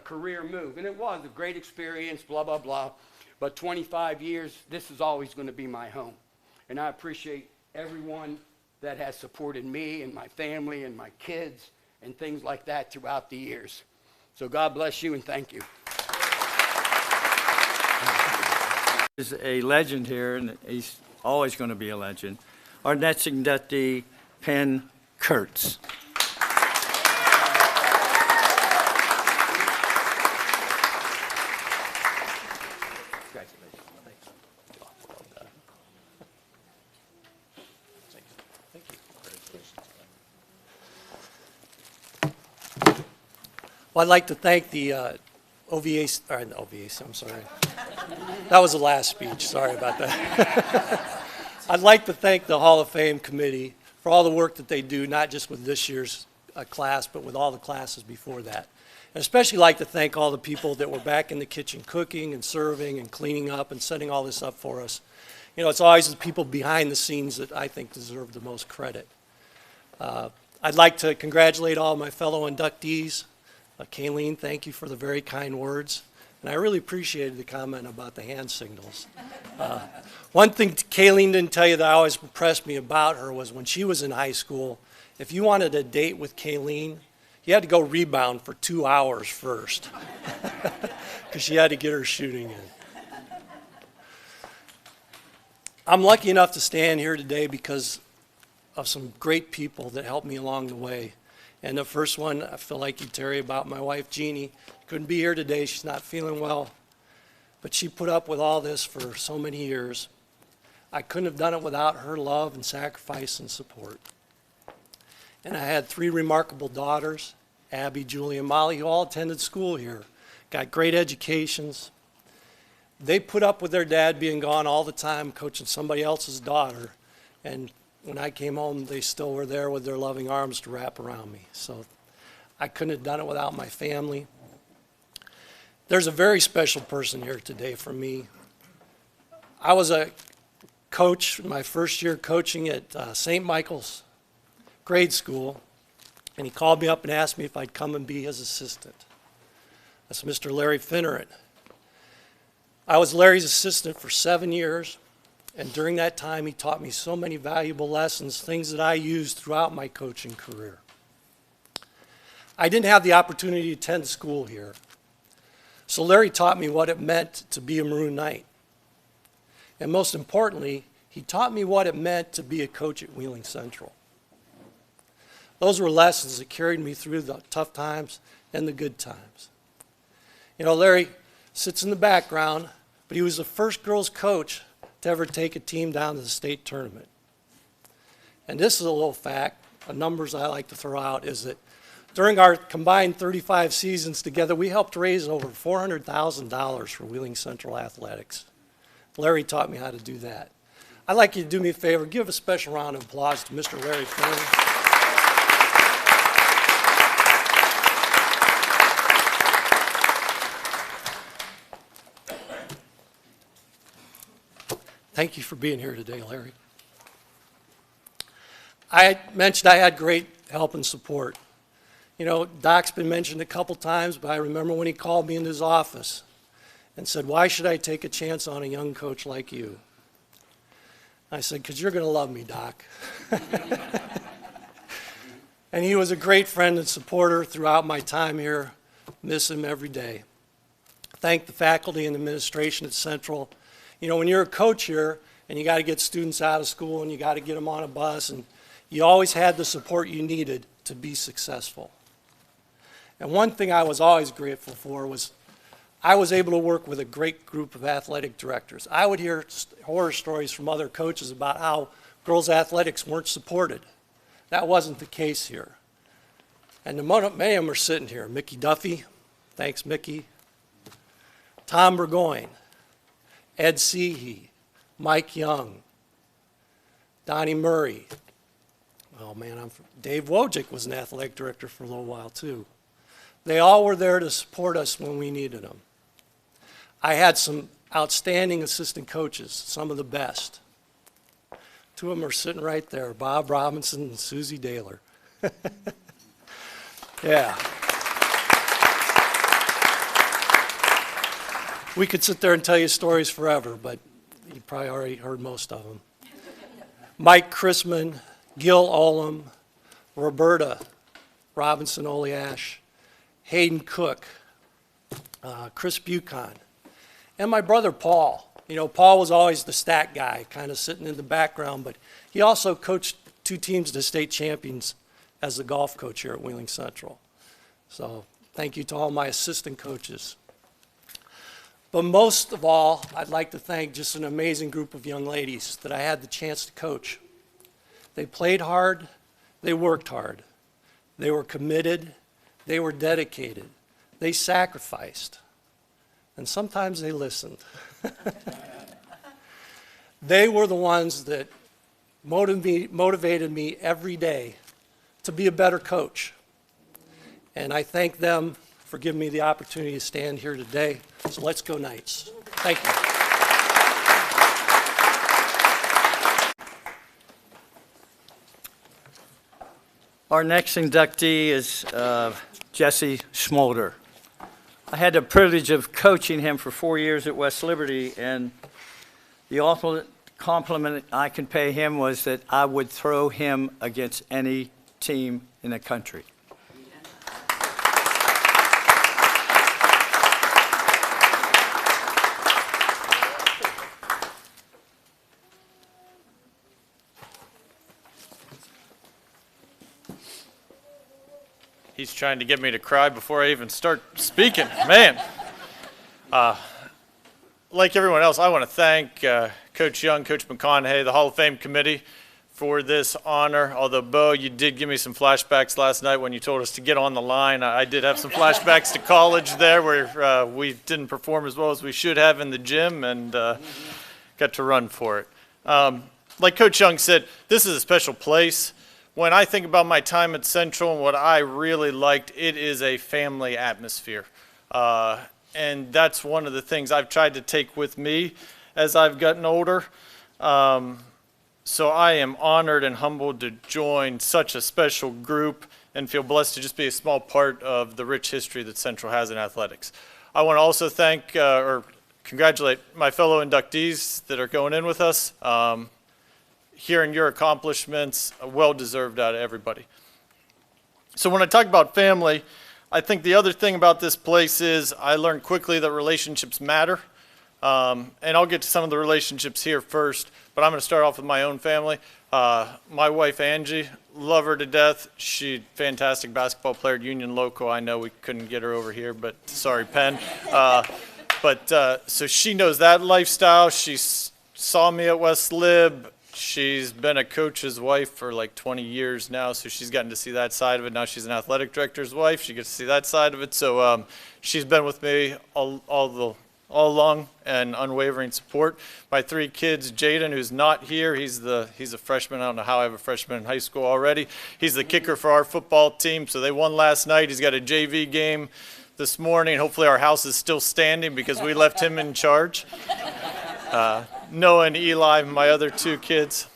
career move. And it was a great experience, blah, blah, blah. But 25 years, this is always going to be my home. And I appreciate everyone that has supported me and my family and my kids and things like that throughout the years. So God bless you and thank you. Is a legend here, and he's always going to be a legend. Our next inductee, Penn, Kurtz. Well, I'd like to thank the OVAC, I'm sorry. That was the last speech, sorry about that. I'd like to thank the Hall of Fame committee for all the work that they do, not just with this year's class, but with all the classes before that. And especially like to thank all the people that were back in the kitchen cooking and serving and cleaning up and setting all this up for us. It's always the people behind the scenes that I think deserve the most credit. I'd like to congratulate all my fellow inductees. Kayleen, thank you for the very kind words. And I really appreciated the comment about the hand signals. One thing Kayleen didn't tell you that always impressed me about her was when she was in high school, if you wanted a date with Kayleen, you had to go rebound for 2 hours first because she had to get her shooting in. I'm lucky enough to stand here today because of some great people that helped me along the way. And the first one, I feel like you, Terry, about my wife, Jeannie. Couldn't be here today. She's not feeling well. But she put up with all this for so many years. I couldn't have done it without her love and sacrifice and support. And I had 3 remarkable daughters, Abby, Julie, and Molly, who all attended school here, got great educations. They put up with their dad being gone all the time, coaching somebody else's daughter. And when I came home, they still were there with their loving arms to wrap around me. So I couldn't have done it without my family. There's a very special person here today for me. I was a coach, my first year coaching at St. Michael's grade school, and he called me up and asked me if I'd come and be his assistant. That's Mr. Larry Finneret. I was Larry's assistant for 7 years, and during that time he taught me so many valuable lessons, things that I used throughout my coaching career. I didn't have the opportunity to attend school here, so Larry taught me what it meant to be a Maroon Knight. And most importantly, he taught me what it meant to be a coach at Wheeling Central. Those were lessons that carried me through the tough times and the good times. You know, Larry sits in the background, but he was the first girls coach to ever take a team down to the state tournament. And this is a little fact, numbers I like to throw out, is that during our combined 35 seasons together, we helped raise over $400,000 for Wheeling Central Athletics. Larry taught me how to do that. I'd like you to do me a favor, give a special round of applause to Mr. Larry Finneret. Thank you for being here today, Larry. I mentioned I had great help and support. You know, Doc's been mentioned a couple times, but I remember when he called me into his office and said, "Why should I take a chance on a young coach like you?" I said, "Because you're going to love me, Doc." And he was a great friend and supporter throughout my time here. Miss him every day. Thank the faculty and administration at Central. You know, when you're a coach here and you got to get students out of school and you got to get them on a bus, and you always had the support you needed to be successful. And one thing I was always grateful for was I was able to work with a great group of athletic directors. I would hear horror stories from other coaches about how girls' athletics weren't supported. That wasn't the case here. And many of them are sitting here. Mickey Duffy, thanks Mickey. Tom Burgoyne, Ed Seehey, Mike Young, Donnie Murray. Oh man, Dave Wojcik was an athletic director for a little while too. They all were there to support us when we needed them. I had some outstanding assistant coaches, some of the best. Two of them are sitting right there, Bob Robinson and Susie Dailer. Yeah. We could sit there and tell you stories forever, but you probably already heard most of them. Mike Chrisman, Gil Olam, Roberta Robinson Oleash, Hayden Cook, Chris Buchan, and my brother Paul. You know, Paul was always the stat guy, kind of sitting in the background, but he also coached 2 teams to state champions as the golf coach here at Wheeling Central. So thank you to all my assistant coaches. But most of all, I'd like to thank just an amazing group of young ladies that I had the chance to coach. They played hard, they worked hard, they were committed, they were dedicated, they sacrificed, and sometimes they listened. They were the ones that motivated me every day to be a better coach. And I thank them for giving me the opportunity to stand here today. So let's go Knights. Thank you. Our next inductee is Jesse Smoulder. I had the privilege of coaching him for 4 years at West Liberty, and the ultimate compliment I can pay him was that I would throw him against any team in the country. He's trying to get me to cry before I even start speaking. Man. Like everyone else, I want to thank Coach Young, Coach McConaughey, the Hall of Fame committee for this honor. Although, Bo, you did give me some flashbacks last night when you told us to get on the line. I did have some flashbacks to college there where we didn't perform as well as we should have in the gym and got to run for it. like Coach Young said, this is a special place. When I think about my time at Central and what I really liked, it is a family atmosphere. And that's one of the things I've tried to take with me as I've gotten older. So I am honored and humbled to join such a special group and feel blessed to just be a small part of the rich history that Central has in athletics. I want to also thank or congratulate my fellow inductees that are going in with us. Hearing your accomplishments, well-deserved out of everybody. So when I talk about family, I think the other thing about this place is I learned quickly that relationships matter. And I'll get to some of the relationships here first, but I'm going to start off with my own family. My wife, Angie, love her to death. She's a fantastic basketball player at Union Local. I know we couldn't get her over here, but sorry, Penn. So she knows that lifestyle. She saw me at West Lib. She's been a coach's wife for like 20 years now, so she's gotten to see that side of it. Now she's an athletic director's wife. She gets to see that side of it. So she's been with me all along and unwavering support. My 3 kids, Jaden, who's not here, he's a freshman. I don't know how I have a freshman in high school already. He's the kicker for our football team, so they won last night. He's got a JV game this morning. Hopefully our house is still standing because we left him in charge. Noah and Eli, my other 2 kids.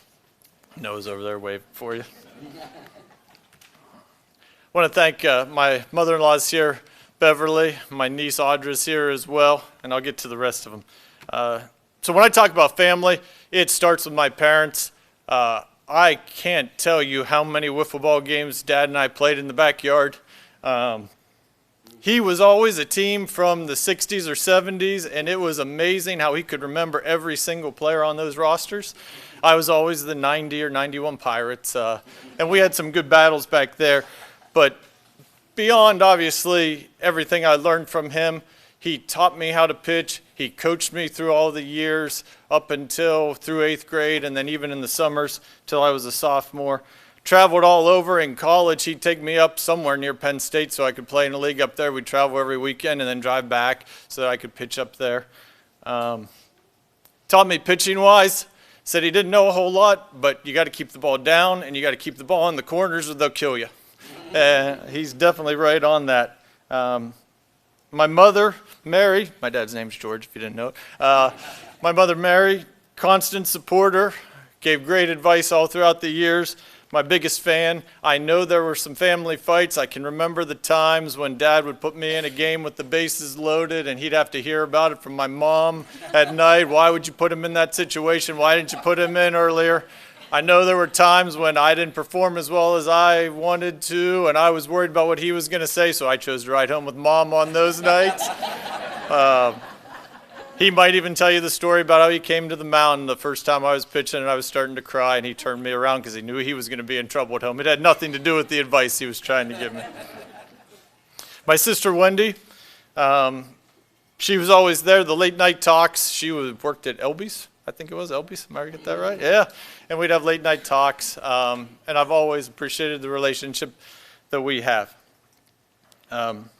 Noah's over there waving for you. I want to thank my mother-in-law's here, Beverly. My niece Audra's here as well, and I'll get to the rest of them. So when I talk about family, it starts with my parents. I can't tell you how many wiffle ball games Dad and I played in the backyard. He was always a team from the 60s or 70s, and it was amazing how he could remember every single player on those rosters. I was always the 90 or 91 Pirates, and we had some good battles back there. But beyond, obviously, everything I learned from him, he taught me how to pitch. He coached me through all the years up until through 8th grade, and then even in the summers till I was a sophomore. Traveled all over. In college, he'd take me up somewhere near Penn State so I could play in a league up there. We'd travel every weekend and then drive back so that I could pitch up there. Taught me pitching-wise. Said he didn't know a whole lot, but you got to keep the ball down and you got to keep the ball in the corners or they'll kill you. He's definitely right on that. My mother, Mary, my dad's name's George if you didn't know it. My mother, Mary, constant supporter, gave great advice all throughout the years. My biggest fan. I know there were some family fights. I can remember the times when Dad would put me in a game with the bases loaded and he'd have to hear about it from my mom at night. Why would you put him in that situation? Why didn't you put him in earlier? I know there were times when I didn't perform as well as I wanted to and I was worried about what he was going to say, so I chose to ride home with Mom on those nights. He might even tell you the story about how he came to the mound the first time I was pitching and I was starting to cry and he turned me around because he knew he was going to be in trouble at home. It had nothing to do with the advice he was trying to give me. My sister Wendy, she was always there. The late night talks, she worked at Elby's. I think it was Elby's. Am I going to get that right? Yeah. And we'd have late night talks. And I've always appreciated the relationship that we have. And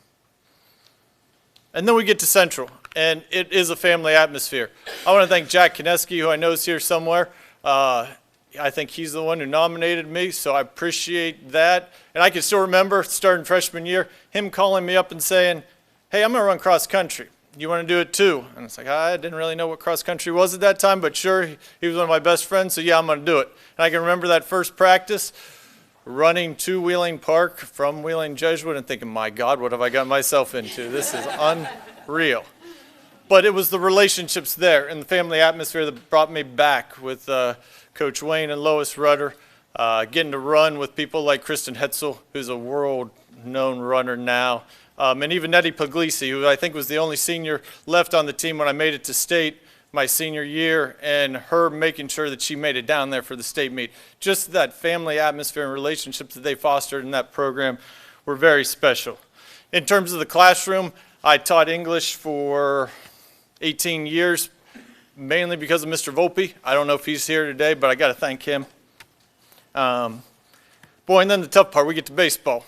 then we get to Central. And it is a family atmosphere. I want to thank Jack Kineski, who I know is here somewhere. I think he's the one who nominated me, so I appreciate that. And I can still remember, starting freshman year, him calling me up and saying, hey, I'm going to run cross country. You want to do it too? And it's like, I didn't really know what cross country was at that time, but sure, he was one of my best friends, so yeah, I'm going to do it. And I can remember that first practice, running to Wheeling Park from Wheeling Jesuit and thinking, my God, what have I got myself into? This is unreal. But it was the relationships there and the family atmosphere that brought me back with Coach Wayne and Lois Rudder, getting to run with people like Kristen Hetzel, who's a world-known runner now, and even Nettie Puglisi, who I think was the only senior left on the team when I made it to state my senior year, and her making sure that she made it down there for the state meet. Just that family atmosphere and relationships that they fostered in that program were very special. In terms of the classroom, I taught English for 18 years, mainly because of Mr. Volpe. I don't know if he's here today, but I got to thank him. And then the tough part, we get to baseball.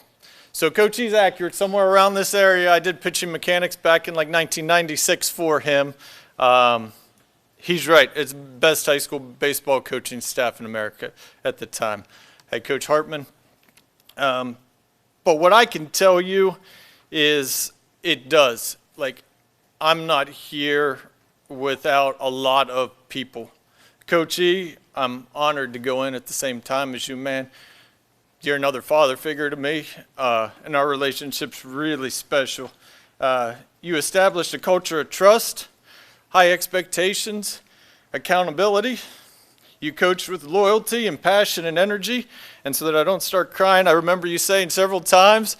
So Coach E's accurate. Somewhere around this area, I did pitching mechanics back in like 1996 for him. He's right. It's best high school baseball coaching staff in America at the time. Hey, Coach Hartman. But what I can tell you is it does. Like, I'm not here without a lot of people. Coach E, I'm honored to go in at the same time as you, man. You're another father figure to me, and our relationship's really special. You established a culture of trust, high expectations, accountability. You coached with loyalty and passion and energy, and so that I don't start crying, I remember you saying several times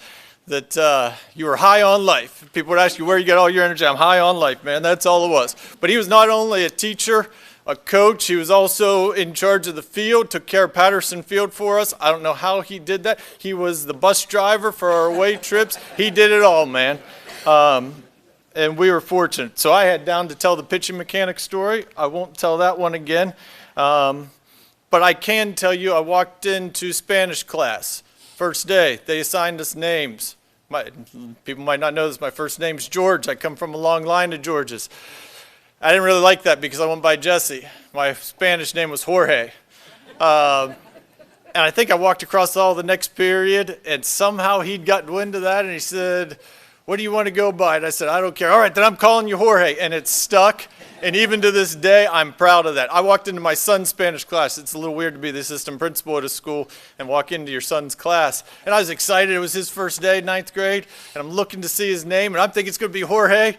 that you were high on life. People would ask you where you get all your energy. I'm high on life, man. That's all it was. But he was not only a teacher, a coach, he was also in charge of the field, took care of Patterson Field for us. I don't know how he did that. He was the bus driver for our away trips. He did it all, man. And we were fortunate. So I had down to tell the pitching mechanic story. I won't tell that one again. But I can tell you I walked into Spanish class. First day, they assigned us names. People might not know this. My first name's George. I come from a long line of Georges. I didn't really like that because I went by Jesse. My Spanish name was Jorge. And I think I walked across all the next period, and somehow he'd gotten wind of that, and he said, what do you want to go by? And I said, I don't care. All right, then I'm calling you Jorge. And it stuck. And even to this day, I'm proud of that. I walked into my son's Spanish class. It's a little weird to be the assistant principal at a school and walk into your son's class. And I was excited. It was his first day, 9th grade. And I'm looking to see his name. And I'm thinking it's going to be Jorge.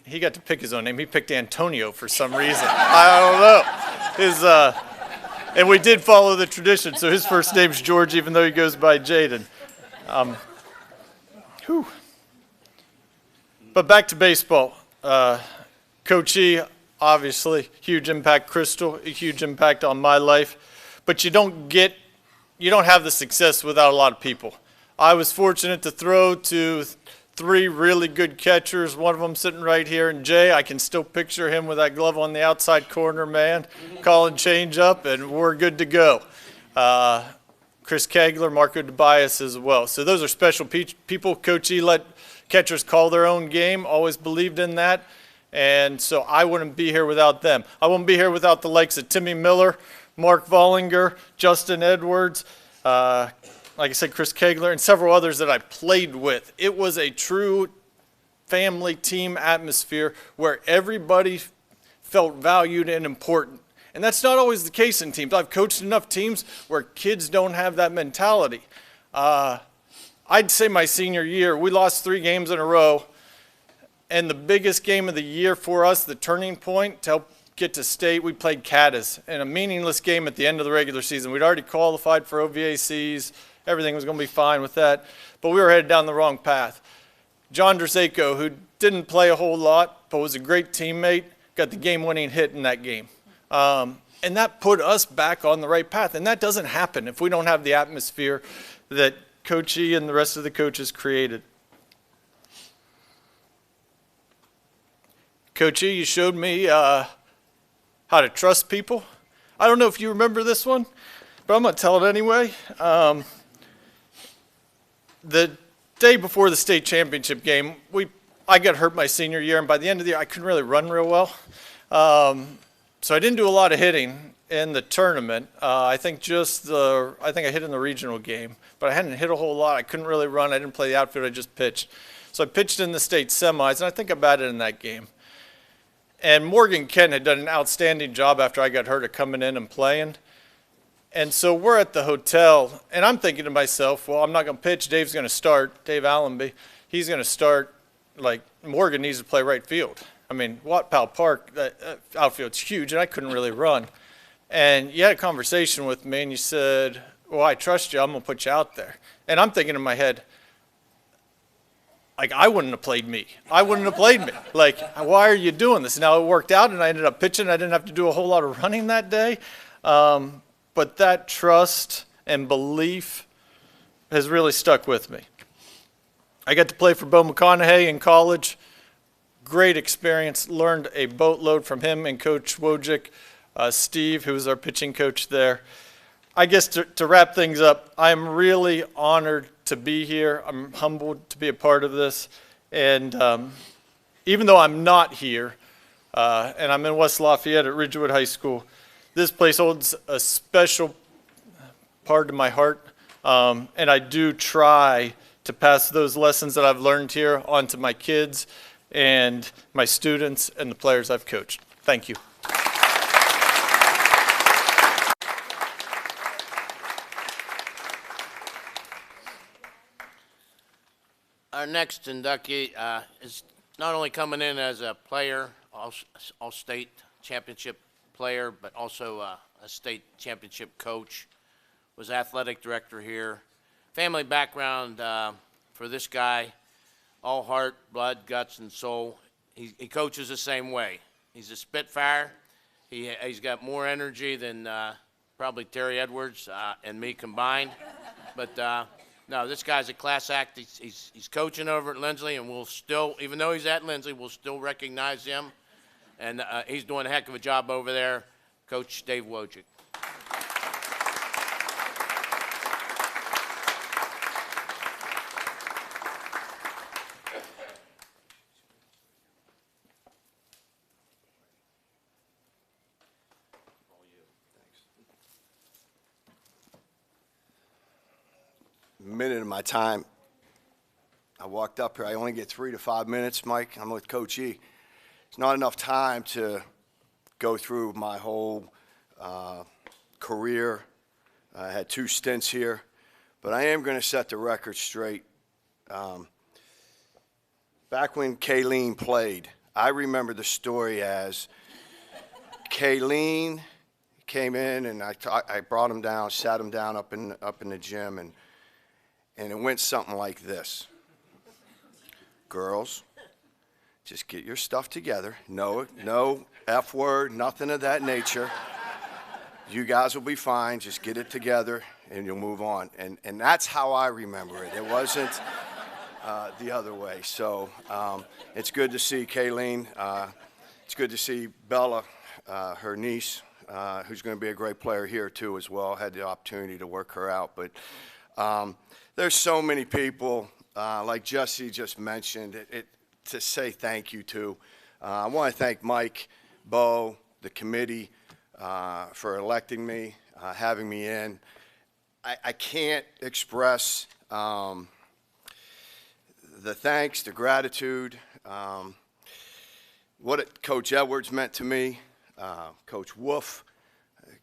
He got to pick his own name. He picked Antonio for some reason. I don't know. And we did follow the tradition. So his first name's George, even though he goes by Jaden. But back to baseball. Coach E, obviously, huge impact. Crystal, a huge impact on my life. But you don't have the success without a lot of people. I was fortunate to throw to 3 really good catchers, one of them sitting right here, and Jay, I can still picture him with that glove on the outside corner, man, calling change up, and we're good to go. Chris Kegler, Marco DeBias as well. So those are special people. Coach E let catchers call their own game, always believed in that, and so I wouldn't be here without them. I wouldn't be here without the likes of Timmy Miller, Mark Vollinger, Justin Edwards, like I said, Chris Kegler, and several others that I played with. It was a true family team atmosphere where everybody felt valued and important. And that's not always the case in teams. I've coached enough teams where kids don't have that mentality. I'd say my senior year, we lost 3 games in a row. And the biggest game of the year for us, the turning point to help get to state, we played Cadiz in a meaningless game at the end of the regular season. We'd already qualified for OVACs. Everything was going to be fine with that. But we were headed down the wrong path. John Drzako, who didn't play a whole lot, but was a great teammate, got the game-winning hit in that game. And that put us back on the right path. And that doesn't happen if we don't have the atmosphere that Coach E and the rest of the coaches created. Coach E, you showed me how to trust people. I don't know if you remember this one, but I'm going to tell it anyway. The day before the state championship game, I got hurt my senior year, and by the end of the year, I couldn't really run real well. So I didn't do a lot of hitting in the tournament. I think I hit in the regional game, but I hadn't hit a whole lot. I couldn't really run. I didn't play the outfield. I just pitched. So I pitched in the state semis, and I think I batted in that game. And Morgan Kent had done an outstanding job after I got hurt of coming in and playing. And so we're at the hotel, and I'm thinking to myself, well, I'm not going to pitch. Dave's going to start, Dave Allenby. He's going to start. Like, Morgan needs to play right field. I mean, Watt Powell Park, that outfield's huge, and I couldn't really run. And you had a conversation with me, and you said, well, I trust you. I'm going to put you out there. And I'm thinking in my head, like, I wouldn't have played me. I wouldn't have played me. Like, why are you doing this? Now, it worked out, and I ended up pitching. I didn't have to do a whole lot of running that day. But that trust and belief has really stuck with me. I got to play for Bo McConaughey in college. Great experience. Learned a boatload from him and Coach Wojcik, Steve, who was our pitching coach there. I guess to wrap things up, I'm really honored to be here. I'm humbled to be a part of this. And even though I'm not here, and I'm in West Lafayette at Ridgewood High School. This place holds a special part of my heart, and I do try to pass those lessons that I've learned here on to my kids and my students and the players I've coached. Thank you. Our next inductee is not only coming in as a player, all-state championship player, but also a state championship coach, was athletic director here. Family background for this guy, all heart, blood, guts, and soul. He coaches the same way. He's a spitfire. He's got more energy than probably Terry Edwards and me combined. But no, this guy's a class act. He's coaching over at Lindsley, and we'll still, even though he's at Lindsley, we'll still recognize him. And he's doing a heck of a job over there, Coach Dave Wojcik. Minute of my time. I walked up here. I only get 3 to 5 minutes, Mike. I'm with Coach E. It's not enough time to go through my whole career. I had 2 stints here, but I am going to set the record straight. Back when Kayleen played, I remember the story as Kayleen came in, and I brought him down, sat him down up in the gym, and it went something like this. Girls, just get your stuff together. No F word, nothing of that nature. You guys will be fine. Just get it together and you'll move on. And that's how I remember it. It wasn't the other way. So it's good to see Kayleen. It's good to see Bella, her niece, who's going to be a great player here too as well. Had the opportunity to work her out. But there's so many people, like Jesse just mentioned, to say thank you to. I want to thank Mike, Bo, the committee for electing me, having me in. I can't express the thanks, the gratitude, what Coach Edwards meant to me, Coach Wolfe.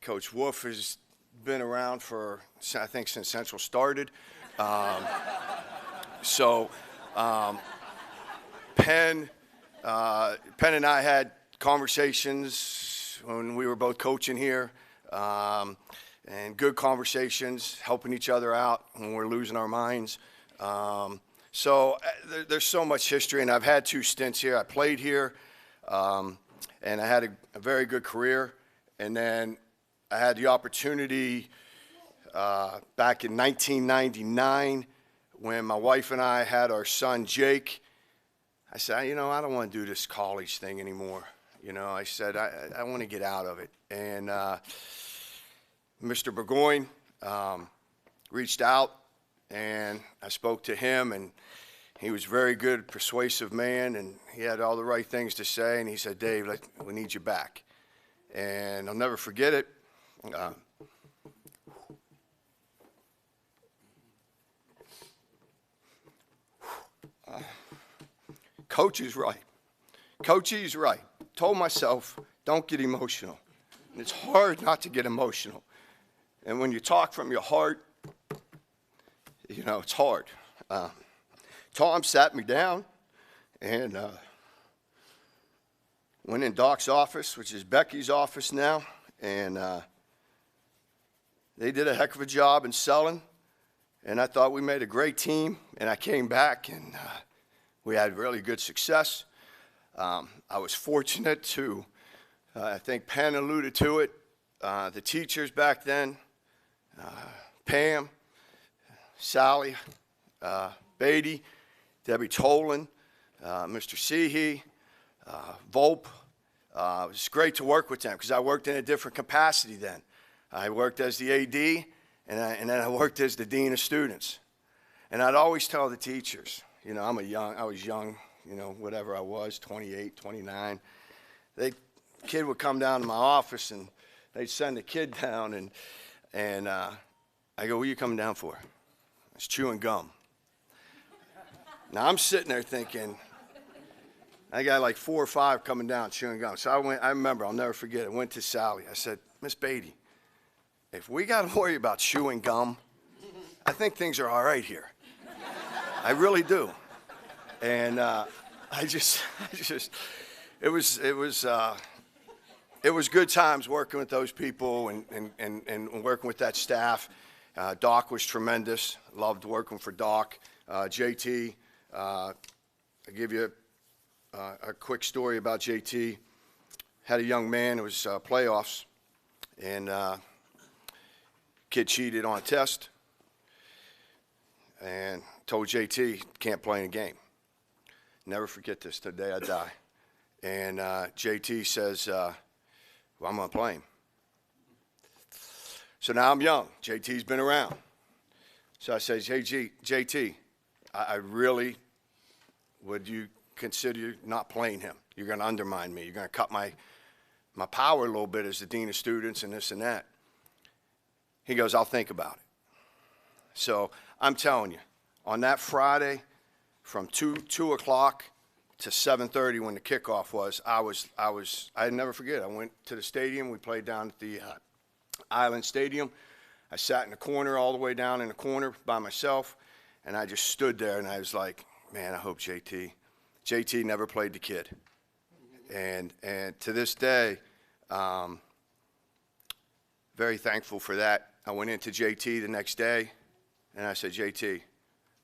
Coach Wolfe has been around for, I think, since Central started. Penn and I had conversations when we were both coaching here, and good conversations, helping each other out when we're losing our minds. There's so much history, and I've had 2 stints here. I played here, and I had a very good career, and then I had the opportunity back in 1999 when my wife and I had our son Jake. I said, I don't want to do this college thing anymore. I said, I want to get out of it. And Mr. Burgoyne reached out, and I spoke to him, and he was a very good, persuasive man, and he had all the right things to say. And he said, Dave, we need you back. And I'll never forget it. Coach is right. Coach E's right. Told myself, don't get emotional. And it's hard not to get emotional. And when you talk from your heart, it's hard. Tom sat me down and went in Doc's office, which is Becky's office now, and they did a heck of a job in selling. And I thought we made a great team, and I came back, and we had really good success. I was fortunate to, I think Penn alluded to it, the teachers back then, Pam, Sally, Beatty, Debbie Tolan, Mr. Seehee, Volpe. It was great to work with them because I worked in a different capacity then. I worked as the AD, and then I worked as the Dean of Students. And I'd always tell the teachers, I was young, whatever I was, 28, 29. kid would come down to my office and they'd send a kid down and I go, what are you coming down for? It's chewing gum. Now I'm sitting there thinking, I got like 4 or 5 coming down chewing gum. So I remember, I'll never forget, I went to Sally. I said, Miss Beatty, if we got to worry about chewing gum, I think things are all right here. I really do. And it was good times working with those people and working with that staff. Doc was tremendous. Loved working for Doc. JT, I'll give you a quick story about JT. Had a young man, it was playoffs, and kid cheated on a test and told JT can't play in a game. Never forget this till the day I die. And JT says, well, I'm going to play him. So now I'm young. JT's been around. So I say, hey, JT, I really, would you consider not playing him? You're going to undermine me. You're going to cut my power a little bit as the dean of students and this and that. He goes, I'll think about it. So I'm telling you, on that Friday from 2 o'clock to 7:30 when the kickoff was, I'd never forget. I went to the stadium. We played down at the Island Stadium. I sat in the corner, all the way down in the corner by myself, and I just stood there and I was like, man, I hope JT never played the kid. And to this day, very thankful for that. I went into JT the next day, and I said, JT,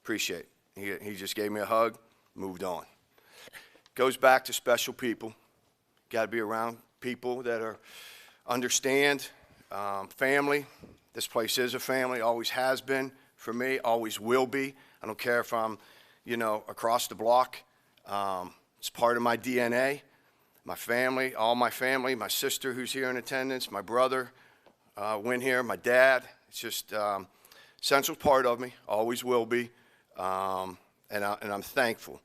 appreciate it. He just gave me a hug, moved on. Goes back to special people. Got to be around people that understand, family. This place is a family, always has been for me, always will be. I don't care if I'm, across the block. It's part of my DNA. My family, all my family, my sister who's here in attendance, my brother went here, my dad. It's just essential part of me, always will be, and I'm thankful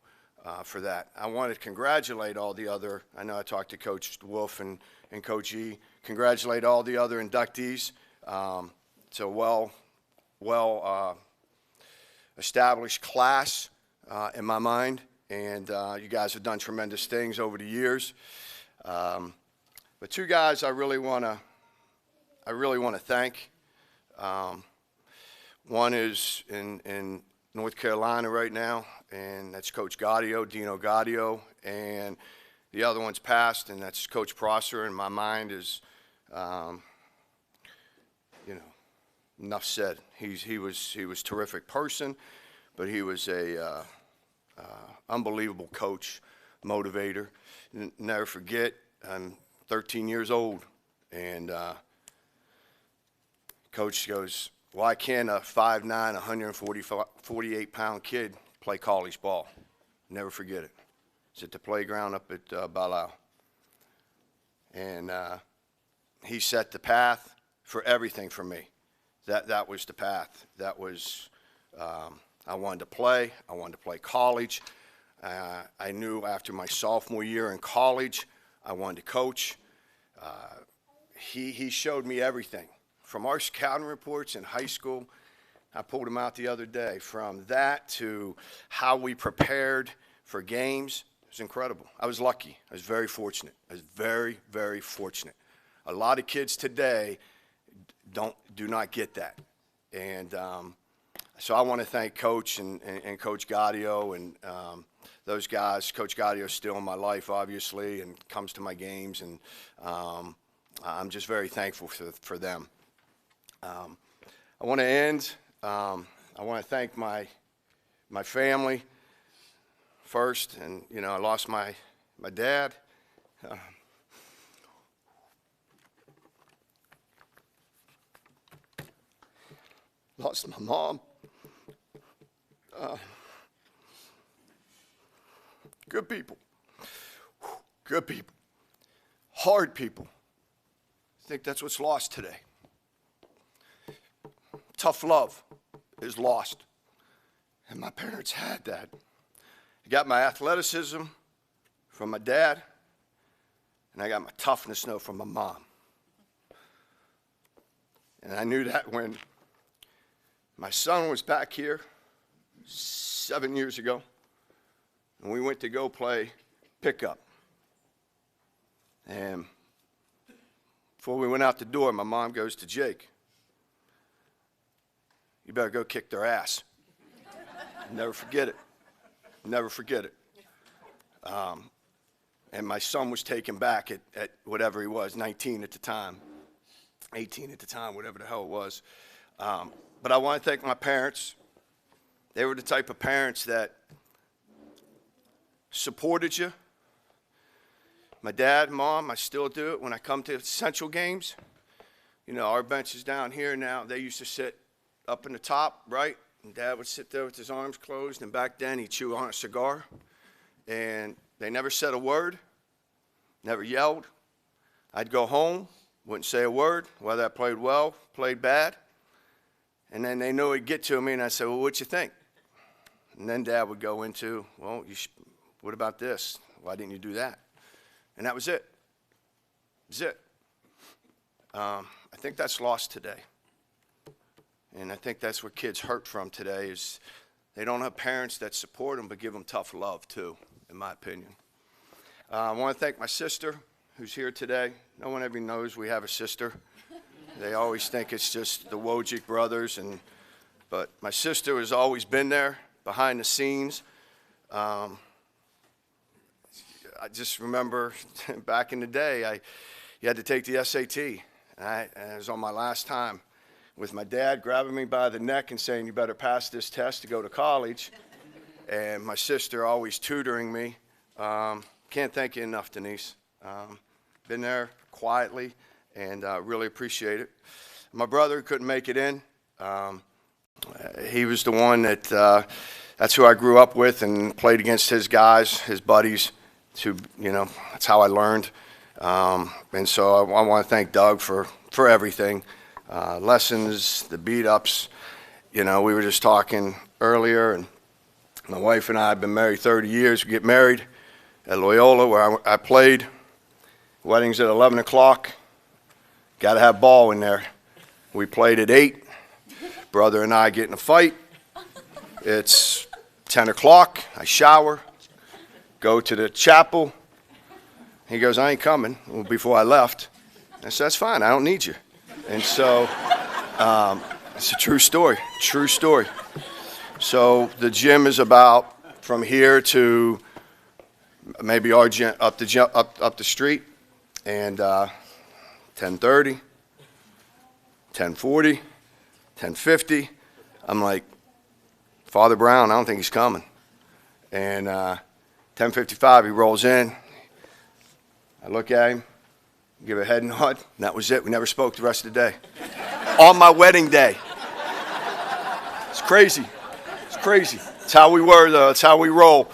for that. I want to congratulate all the other, I know I talked to Coach Wolfe and Coach E, congratulate all the other inductees. It's a well established class in my mind, and you guys have done tremendous things over the years. But 2 guys I really want to thank. One is in North Carolina right now, and that's Coach Gaudio, Dino Gaudio, and the other one's passed, and that's Coach Prosser. And my mind is, enough said. He was a terrific person, but he was a unbelievable coach, motivator. Never forget, I'm 13 years old, and Coach goes, why can't a 5'9", 148-pound kid play college ball? Never forget it. It's at the playground up at Belancic. And he set the path for everything for me. That was the path. That was, I wanted to play. I wanted to play college. I knew after my sophomore year in college, I wanted to coach. He showed me everything. From our scouting reports in high school, I pulled them out the other day, from that to how we prepared for games, it was incredible. I was lucky. I was very fortunate. I was very, very fortunate. A lot of kids today do not get that. And so I want to thank Coach and Coach Gaudio and those guys. Coach Gaudio is still in my life, obviously, and comes to my games, and I'm just very thankful for them. I want to end. I want to thank my family first, and I lost my dad. Lost my mom. Good people. Good people. Hard people. I think that's what's lost today. Tough love is lost. And my parents had that. I got my athleticism from my dad, and I got my toughness note from my mom. And I knew that when my son was back here 7 years ago, and we went to go play pickup. And before we went out the door, my mom goes to Jake, "You better go kick their ass." Never forget it. Never forget it. And my son was taken back at whatever he was, 19 at the time, 18 at the time, whatever the hell it was. But I want to thank my parents. They were the type of parents that supported you. My dad, mom, I still do it when I come to Central games. You know, our bench is down here now. They used to sit up in the top, right? And Dad would sit there with his arms closed, and back then he'd chew on a cigar. And they never said a word, never yelled. I'd go home, wouldn't say a word, whether I played well, played bad. And then they knew it'd get to me, and I'd say, "Well, what'd you think?" And then Dad would go into, "Well, what about this? Why didn't you do that?" And that was it. That was it. I think that's lost today. And I think that's what kids hurt from today is they don't have parents that support them but give them tough love too, in my opinion. I want to thank my sister who's here today. No one ever knows we have a sister. They always think it's just the Wojcik brothers, but my sister has always been there behind the scenes. I just remember back in the day, you had to take the SAT. And it was on my last time with my dad grabbing me by the neck and saying, "You better pass this test to go to college." And my sister always tutoring me. Can't thank you enough, Denise. Been there quietly and really appreciate it. My brother couldn't make it in. He was the one that's who I grew up with and played against his guys, his buddies. That's how I learned. And so I want to thank Doug for everything. Lessons, the beat-ups. We were just talking earlier, and my wife and I have been married 30 years. We get married at Loyola, where I played. Wedding's at 11 o'clock. Got to have ball in there. We played at 8. Brother and I get in a fight. It's 10 o'clock. I shower. Go to the chapel. He goes, "I ain't coming." Well, before I left, I said, "That's fine. I don't need you." And so it's a true story. True story. So the gym is about from here to maybe our gym up the street, and 10:30, 10:40, 10:50. I'm like, "Father Brown, I don't think he's coming." And 10:55, he rolls in. I look at him, give a head nod, and that was it. We never spoke the rest of the day. On my wedding day. It's crazy. It's crazy. It's how we were, though. It's how we roll.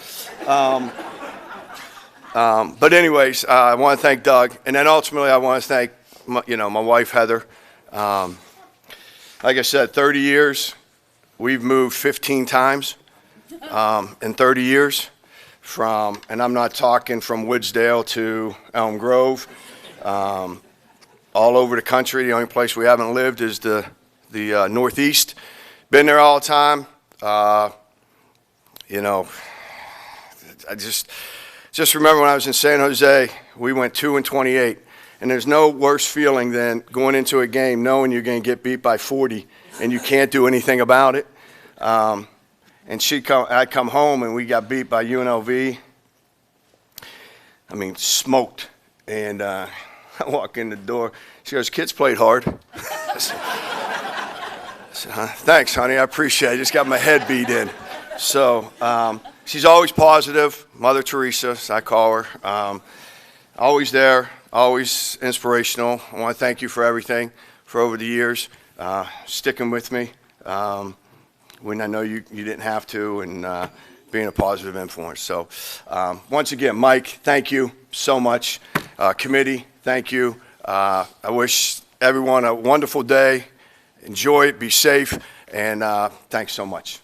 But anyways, I want to thank Doug. And then ultimately, I want to thank, my wife, Heather. Like I said, 30 years. We've moved 15 times in 30 years. And I'm not talking from Woodsdale to Elm Grove, all over the country. The only place we haven't lived is the Northeast. Been there all the time. I just remember when I was in San Jose, we went 2-28, and there's no worse feeling than going into a game knowing you're going to get beat by 40 and you can't do anything about it. And I'd come home and we got beat by UNLV. I mean, smoked. And I walk in the door. She goes, "Kids played hard." I said, "Thanks, honey. I appreciate it. I just got my head beat in." So she's always positive. Mother Teresa, as I call her. Always there. Always inspirational. I want to thank you for everything for over the years. Sticking with me. When I know you didn't have to, and being a positive influence. So once again, Mike, thank you so much. Committee, thank you. I wish everyone a wonderful day. Enjoy it, be safe, and thanks so much.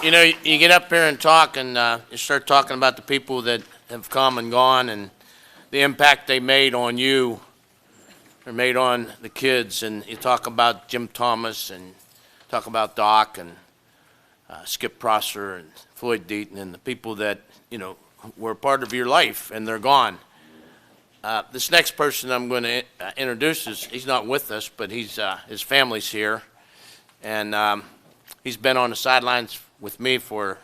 You know, you get up here and talk, and you start talking about the people that have come and gone and the impact they made on you or made on the kids. And you talk about Jim Thomas and talk about Doc and Skip Prosser and Floyd Deaton and the people that, you know, were part of your life, and they're gone. This next person I'm going to introduce he's not with us, but his family's here. And he's been on the sidelines with me for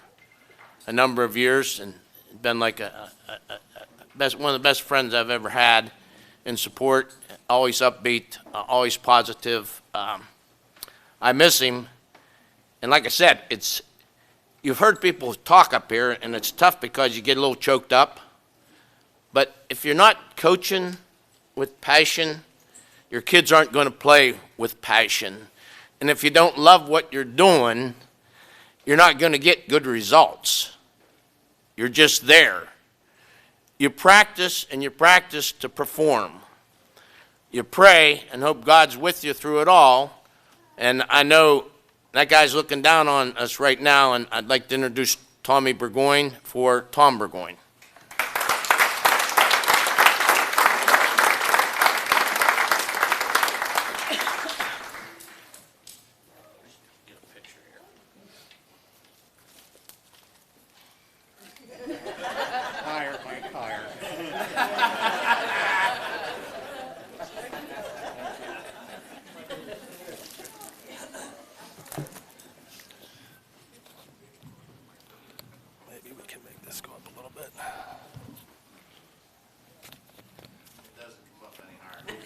a number of years and been like one of the best friends I've ever had in support, always upbeat, always positive. I miss him. And like I said, you've heard people talk up here, and it's tough because you get a little choked up. But if you're not coaching with passion, your kids aren't going to play with passion. And if you don't love what you're doing, you're not going to get good results. You're just there. You practice, and you practice to perform. You pray and hope God's with you through it all. And I know that guy's looking down on us right now, and I'd like to introduce Tommy Burgoyne for Tom Burgoyne.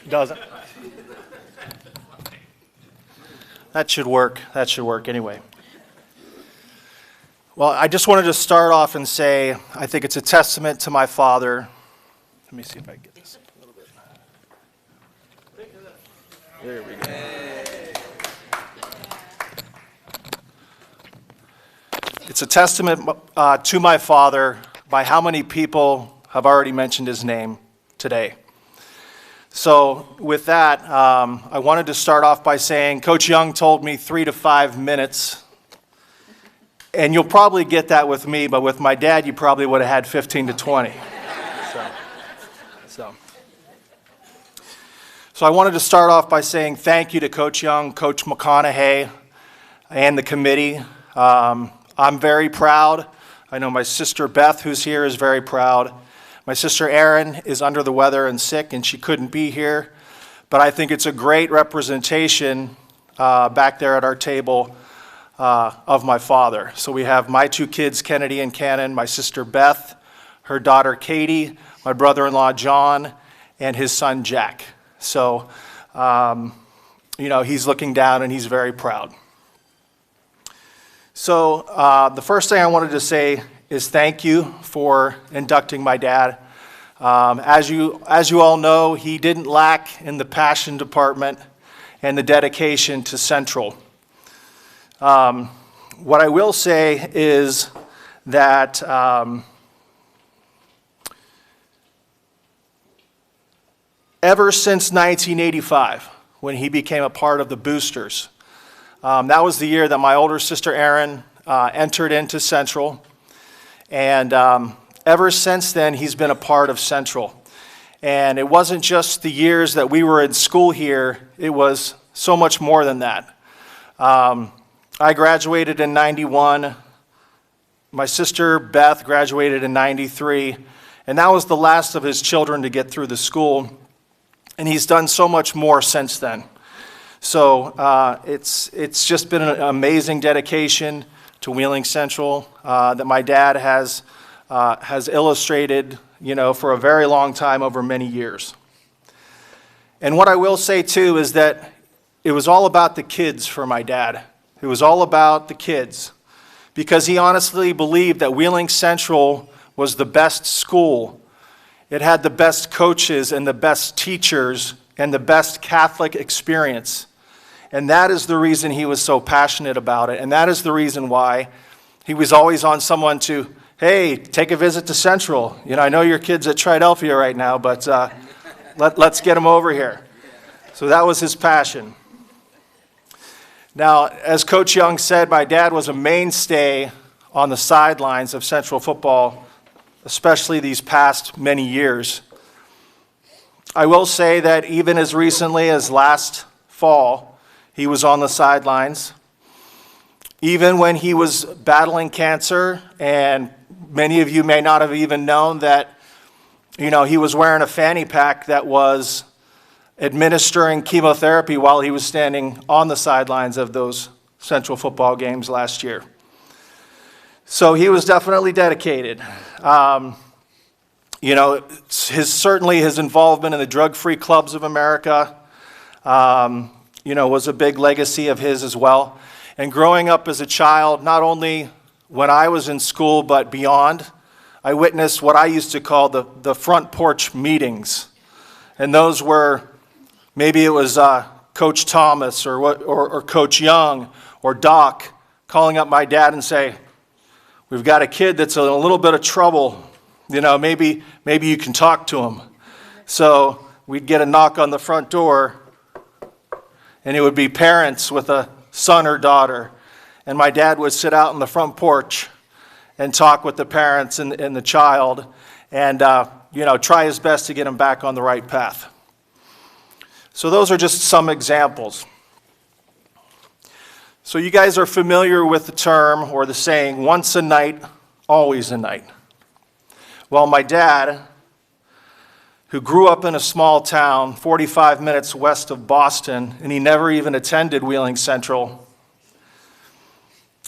Doesn't. That should work. That should work anyway. Well, I just wanted to start off and say I think it's a testament to my father. Let me see if I can get this up a little bit. There we go. It's a testament to my father by how many people have already mentioned his name today. So with that, I wanted to start off by saying Coach Young told me 3 to 5 minutes, and you'll probably get that with me, but with my dad, you probably would have had 15 to 20. So I wanted to start off by saying thank you to Coach Young, Coach McConaughey, and the committee. I'm very proud. I know my sister Beth, who's here, is very proud. My sister Erin is under the weather and sick, and she couldn't be here. But I think it's a great representation back there at our table of my father. So we have my 2 kids, Kennedy and Cannon, my sister Beth, her daughter Katie, my brother-in-law John, and his son Jack. So, he's looking down and he's very proud. So the first thing I wanted to say is thank you for inducting my dad. As you all know, he didn't lack in the passion department and the dedication to Central. What I will say is that ever since 1985, when he became a part of the Boosters, that was the year that my older sister Erin entered into Central. And ever since then, he's been a part of Central. And it wasn't just the years that we were in school here, it was so much more than that. I graduated in 91. My sister Beth graduated in 93. And that was the last of his children to get through the school. And he's done so much more since then. So it's just been an amazing dedication to Wheeling Central that my dad has illustrated, for a very long time, over many years. And what I will say too is that it was all about the kids for my dad. It was all about the kids, because he honestly believed that Wheeling Central was the best school. It had the best coaches and the best teachers and the best Catholic experience. And that is the reason he was so passionate about it. And that is the reason why he was always on someone to, hey, take a visit to Central. I know your kid's at Triadelphia right now, but let's get him over here. So that was his passion. Now, as Coach Young said, my dad was a mainstay on the sidelines of Central football, especially these past many years. I will say that even as recently as last fall, he was on the sidelines. Even when he was battling cancer, and many of you may not have even known that, he was wearing a fanny pack that was administering chemotherapy while he was standing on the sidelines of those Central football games last year. So he was definitely dedicated. Certainly his involvement in the drug-free clubs of America, was a big legacy of his as well. And growing up as a child, not only when I was in school, but beyond, I witnessed what I used to call the front porch meetings. And those were, maybe it was Coach Thomas or Coach Young or Doc calling up my dad and say, "We've got a kid that's in a little bit of trouble. Maybe you can talk to him." So we'd get a knock on the front door, and it would be parents with a son or daughter. And my dad would sit out on the front porch and talk with the parents and the child and, try his best to get him back on the right path. So those are just some examples. So you guys are familiar with the term or the saying, once a knight, always a knight. Well, my dad, who grew up in a small town 45 minutes west of Boston, and he never even attended Wheeling Central,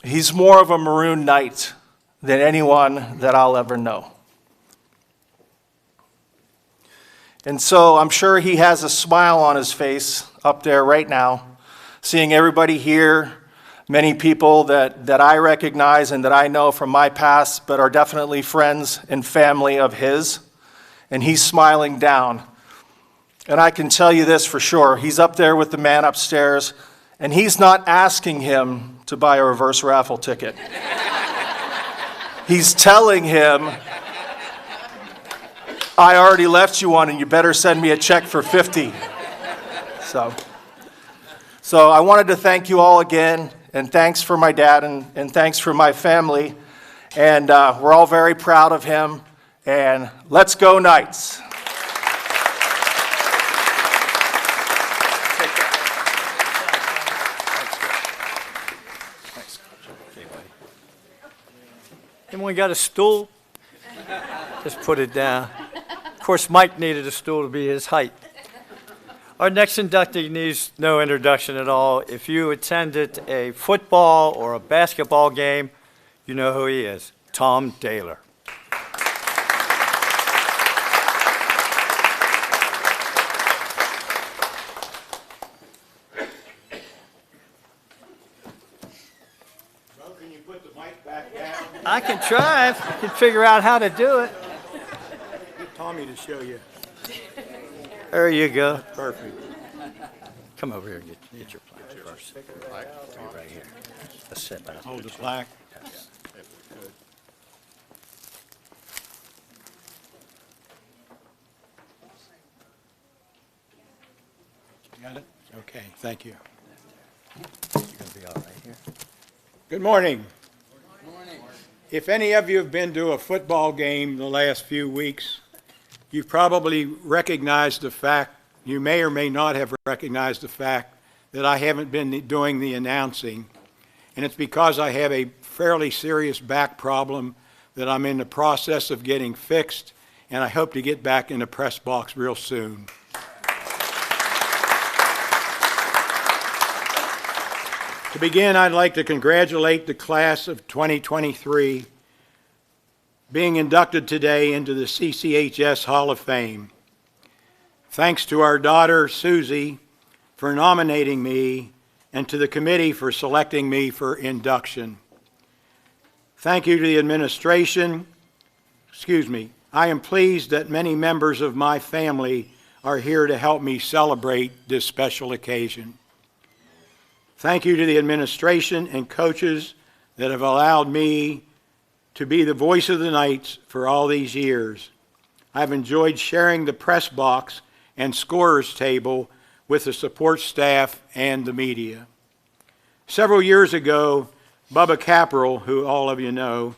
he's more of a Maroon Knight than anyone that I'll ever know. And so I'm sure he has a smile on his face up there right now, seeing everybody here, many people that I recognize and that I know from my past, but are definitely friends and family of his. And he's smiling down. And I can tell you this for sure. He's up there with the man upstairs, and he's not asking him to buy a reverse raffle ticket. He's telling him, "I already left you one, and you better send me a check for 50. So I wanted to thank you all again, and thanks for my dad, and thanks for my family. And we're all very proud of him. And let's go Knights. Anyone got a stool? Just put it down. Of course, Mike needed a stool to be his height. Our next inductee needs no introduction at all. If you attended a football or a basketball game, you know who he is, Tom Dailer. Well, can you put the mic back down? I can try if you can figure out how to do it. Get Tommy to show you. There you go. Perfect. Come over here and get your plaque first. Right here. Let's sit back. Hold the plaque. Got it? Okay, thank you. You're gonna be all right here. Good morning. Good morning. If any of you have been to a football game the last few weeks, you've probably recognized the fact, you may or may not have recognized the fact that I haven't been doing the announcing. And it's because I have a fairly serious back problem that I'm in the process of getting fixed, and I hope to get back in the press box real soon. To begin, I'd like to congratulate the class of 2023 being inducted today into the CCHS Hall of Fame. Thanks to our daughter, Susie, for nominating me, and to the committee for selecting me for induction. Thank you to the administration. I am pleased that many members of my family are here to help me celebrate this special occasion. Thank you to the administration and coaches that have allowed me to be the voice of the Knights for all these years. I've enjoyed sharing the press box and scorer's table with the support staff and the media. Several years ago, Bubba Capperell, who all of you know,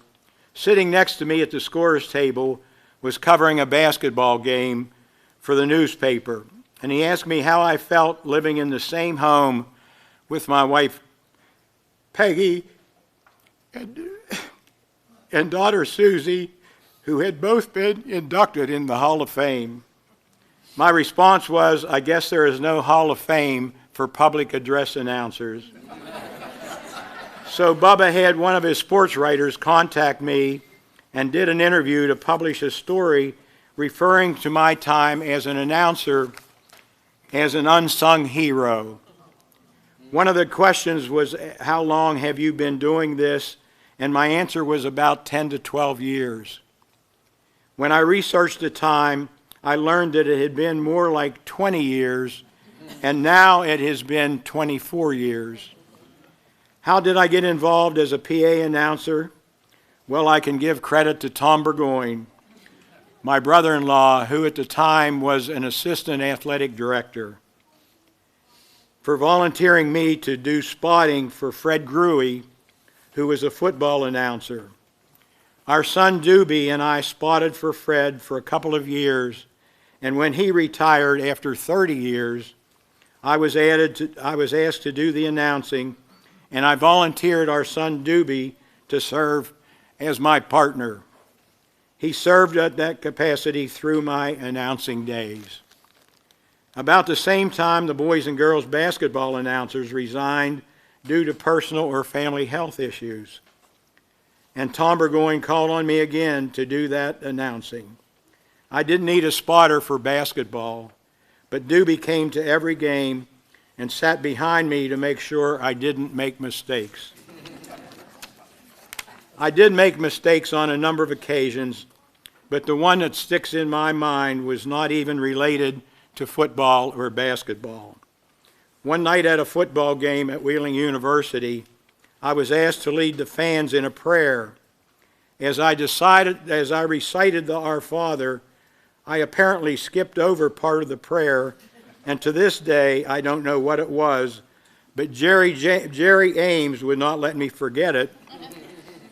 sitting next to me at the scorer's table, was covering a basketball game for the newspaper. And he asked me how I felt living in the same home with my wife, Peggy, and daughter, Susie, who had both been inducted in the Hall of Fame. My response was, I guess there is no Hall of Fame for public address announcers. So Bubba had one of his sports writers contact me and did an interview to publish a story referring to my time as an announcer as an unsung hero. One of the questions was, how long have you been doing this? And my answer was about 10 to 12 years. When I researched the time, I learned that it had been more like 20 years, and now it has been 24 years. How did I get involved as a PA announcer? Well, I can give credit to Tom Burgoyne, my brother-in-law, who at the time was an assistant athletic director, for volunteering me to do spotting for Fred Gruey, who was a football announcer. Our son Doobie and I spotted for Fred for a couple of years, and when he retired after 30 years, I was asked to do the announcing, and I volunteered our son Doobie to serve as my partner. He served at that capacity through my announcing days. About the same time, the boys and girls basketball announcers resigned due to personal or family health issues. And Tom Burgoyne called on me again to do that announcing. I didn't need a spotter for basketball, but Doobie came to every game and sat behind me to make sure I didn't make mistakes. I did make mistakes on a number of occasions, but the one that sticks in my mind was not even related to football or basketball. One night at a football game at Wheeling University, I was asked to lead the fans in a prayer. As I recited the Our Father, I apparently skipped over part of the prayer, and to this day, I don't know what it was, but Jerry Ames would not let me forget it,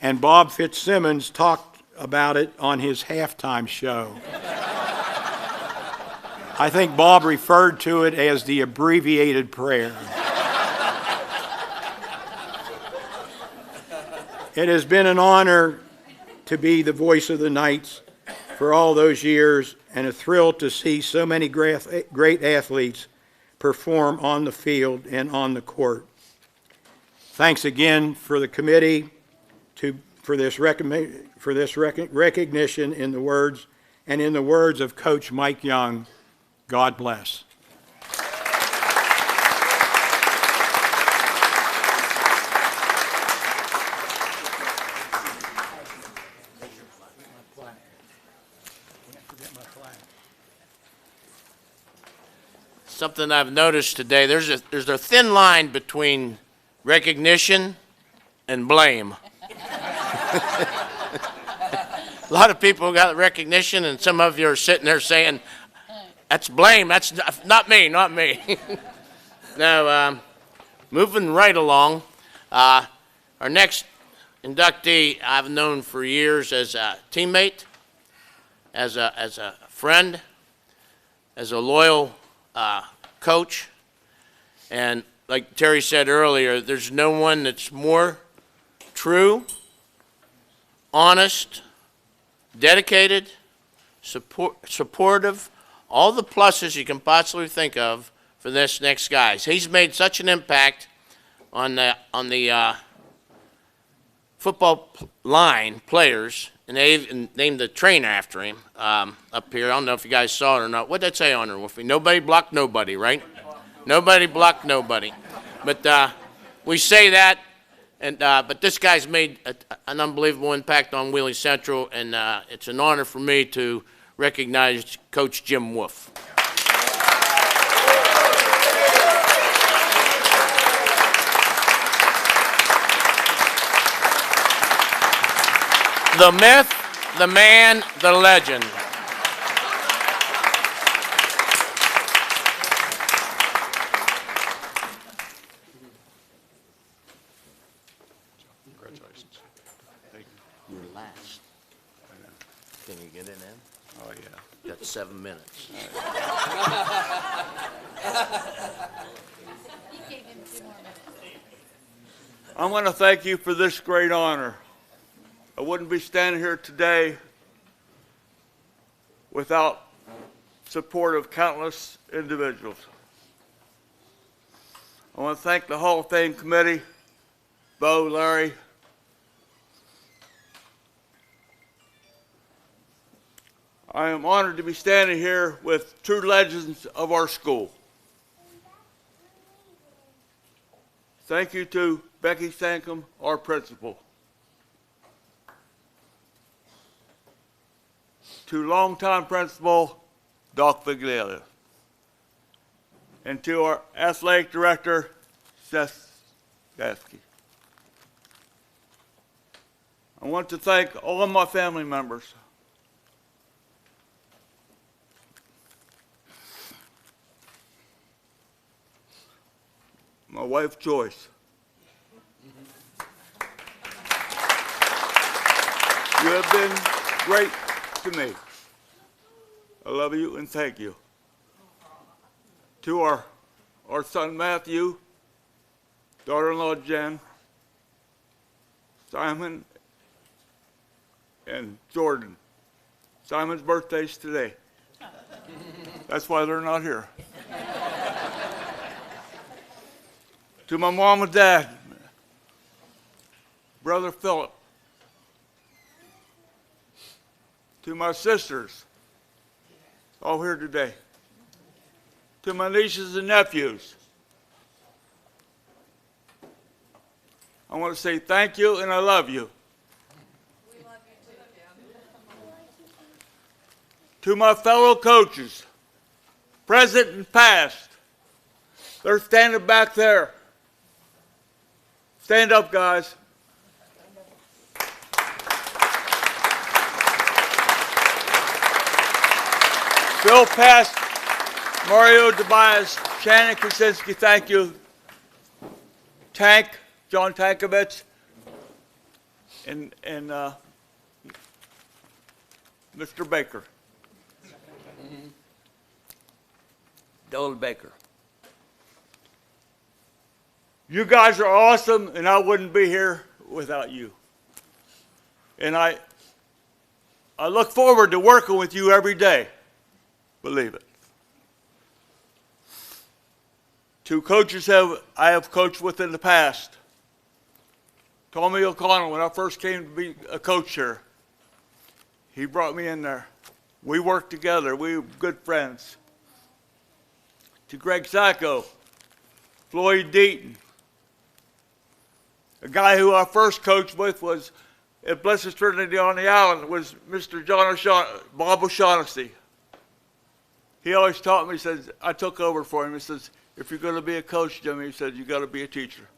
and Bob Fitzsimmons talked about it on his halftime show. I think Bob referred to it as the abbreviated prayer. It has been an honor to be the voice of the Knights for all those years, and a thrill to see so many great athletes perform on the field and on the court. Thanks again for the committee for this recognition in the words of Coach Mike Young. God bless. Something I've noticed today, there's a thin line between recognition and blame. A lot of people got recognition, and some of you are sitting there saying, that's blame, that's not me. Now, moving right along, our next inductee I've known for years as a teammate, as a friend, as a loyal coach, and like Terry said earlier, there's no one that's more true, honest, dedicated, supportive, all the pluses you can possibly think of for this next guy. He's made such an impact on the football line players, and they even named the trainer after him up here. I don't know if you guys saw it or not. What did that say on her, Wolfie? Nobody blocked nobody, right? Nobody blocked nobody. But we say that, and but this guy's made an unbelievable impact on Wheeling Central, and it's an honor for me to recognize Coach Jim Wolfe. The myth, the man, the legend. last. Can you get it in? Oh, yeah. You got 7 minutes. I want to thank you for this great honor. I wouldn't be standing here today without support of countless individuals. I want to thank the Hall of Fame committee, Bo, Larry, I am honored to be standing here with true legends of our school. Thank you to Becky Sankum, our principal. To longtime principal, Doc Vigliela. And to our athletic director, Seth Gasky. I want to thank all of my family members. My wife, Joyce. You have been great to me. I love you and thank you. To our son, Matthew, daughter-in-law, Jen, Simon, and Jordan. Simon's birthday's today. That's why they're not here. To my mom and dad, brother Philip, to my sisters, all here today, to my nieces and nephews, I want to say thank you and I love you. We love you too. To my fellow coaches, present and past, they're standing back there. Stand up, guys. Bill Pass, Mario Tobias, Shannon Krasinski, thank you. Tank, John Tankovich, and Mr. Baker. Dylan Baker. You guys are awesome, and I wouldn't be here without you. And I look forward to working with you every day. Believe it. Two coaches I have coached with in the past. Tommy O'Connell, when I first came to be a coach here, he brought me in there. We worked together. We were good friends. To Greg Sacco, Floyd Deaton. A guy who I first coached with was at Blessed Trinity on the island was Mr. Bob O'Shaughnessy. He always taught me, he says, I took over for him. He says, if you're going to be a coach, Jimmy, he said, you got to be a teacher.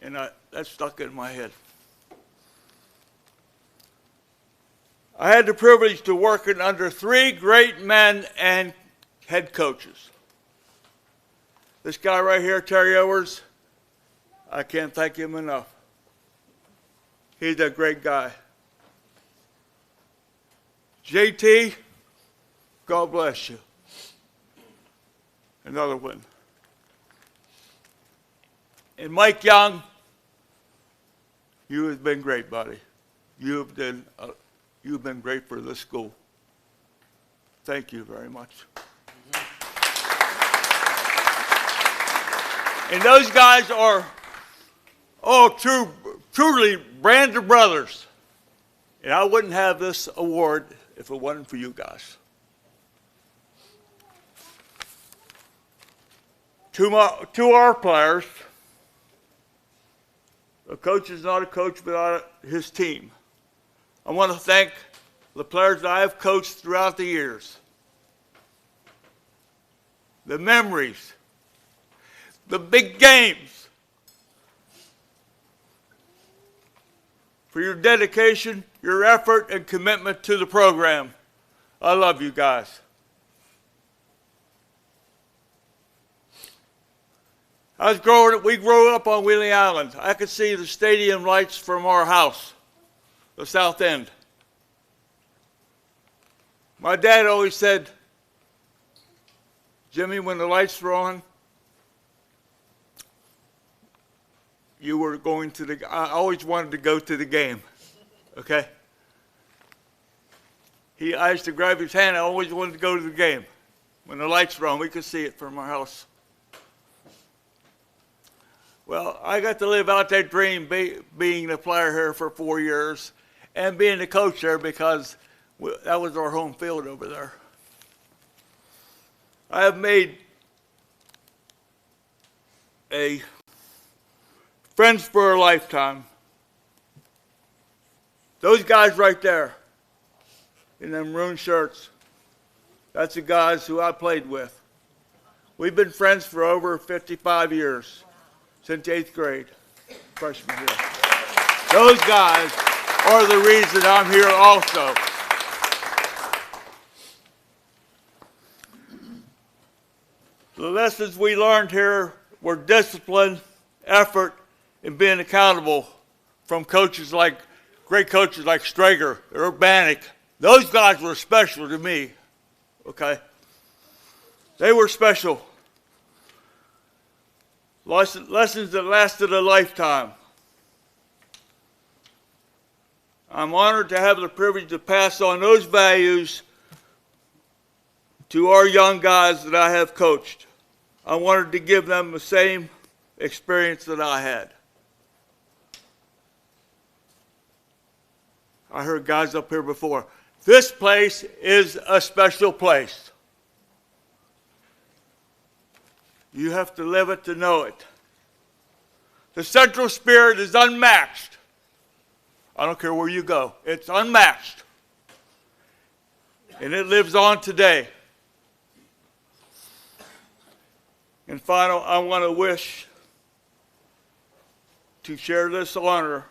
And that stuck in my head. I had the privilege to work under three great men and head coaches. This guy right here, Terry Owers, I can't thank him enough. He's a great guy. JT, God bless you. Another one. And Mike Young, you have been great, buddy. You've been great for this school. Thank you very much. And those guys are all truly brand of brothers. And I wouldn't have this award if it wasn't for you guys. To our players, a coach is not a coach without his team. I want to thank the players that I have coached throughout the years. The memories, the big games, for your dedication, your effort, and commitment to the program. I love you guys. We grew up on Wheeling Island. I could see the stadium lights from our house. the South End. My dad always said, Jimmy, when the lights were on, you were going to the, I always wanted to go to the game, okay? I used to grab his hand, I always wanted to go to the game. When the lights were on, we could see it from our house. Well, I got to live out that dream being the player here for 4 years and being the coach there because that was our home field over there. I have made friends for a lifetime. Those guys right there in them maroon shirts, that's the guys who I played with. We've been friends for over 55 years, since 8th grade, freshman year. Those guys are the reason I'm here also. The lessons we learned here were discipline, effort, and being accountable from coaches like, great coaches like Strager, Urbanic. Those guys were special to me, okay? They were special. Lessons that lasted a lifetime. I'm honored to have the privilege to pass on those values to our young guys that I have coached. I wanted to give them the same experience that I had. I heard guys up here before. This place is a special place. You have to live it to know it. The Central spirit is unmatched. I don't care where you go. It's unmatched. And it lives on today. And final, I want to wish to share this honor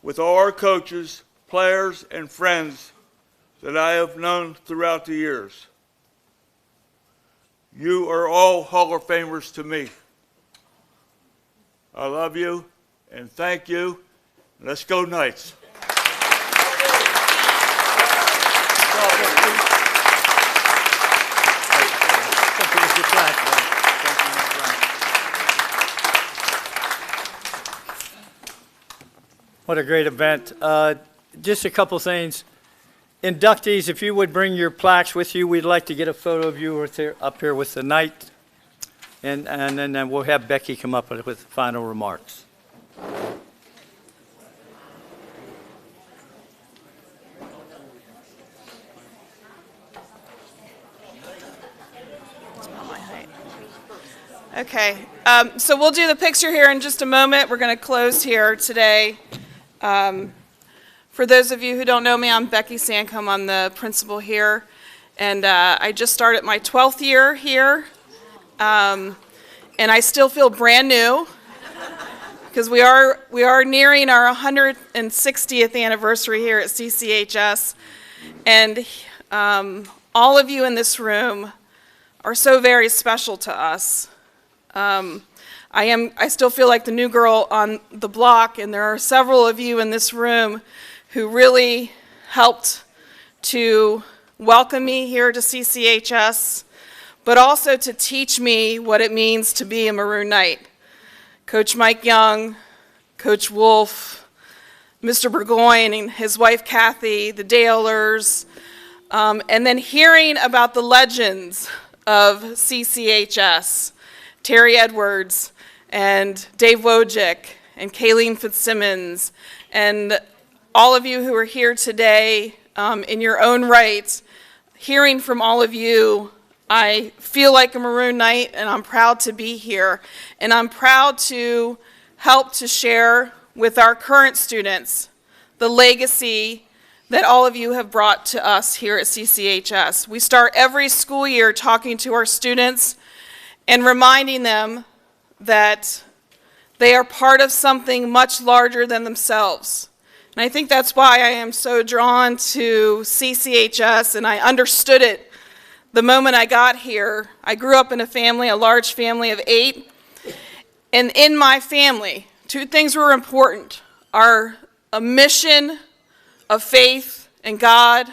with all our coaches, players, and friends that I have known throughout the years. You are all Hall of Famers to me. I love you and thank you. Let's go Knights. What a great event. Just a couple things. Inductees, if you would bring your plaques with you, we'd like to get a photo of you up here with the knight. And then we'll have Becky come up with final remarks. Okay, so we'll do the picture here in just a moment. We're going to close here today. For those of you who don't know me, I'm Becky Sancombe. I'm the principal here, and I just started my 12th year here, and I still feel brand new because we are nearing our 160th anniversary here at CCHS, and all of you in this room are so very special to us. I still feel like the new girl on the block, and there are several of you in this room who really helped to welcome me here to CCHS, but also to teach me what it means to be a Maroon Knight. Coach Mike Young, Coach Wolfe, Mr. Burgoyne and his wife Kathy, the Dailers, and then hearing about the legends of CCHS, Terry Edwards and Dave Wojcik and Kayleen Fitzsimmons, and all of you who are here today in your own right, hearing from all of you, I feel like a Maroon Knight, and I'm proud to be here. And I'm proud to help to share with our current students the legacy that all of you have brought to us here at CCHS. We start every school year talking to our students and reminding them that they are part of something much larger than themselves. And I think that's why I am so drawn to CCHS, and I understood it the moment I got here. I grew up in a family, a large family of 8, and in my family, 2 things were important. Our a mission of faith in God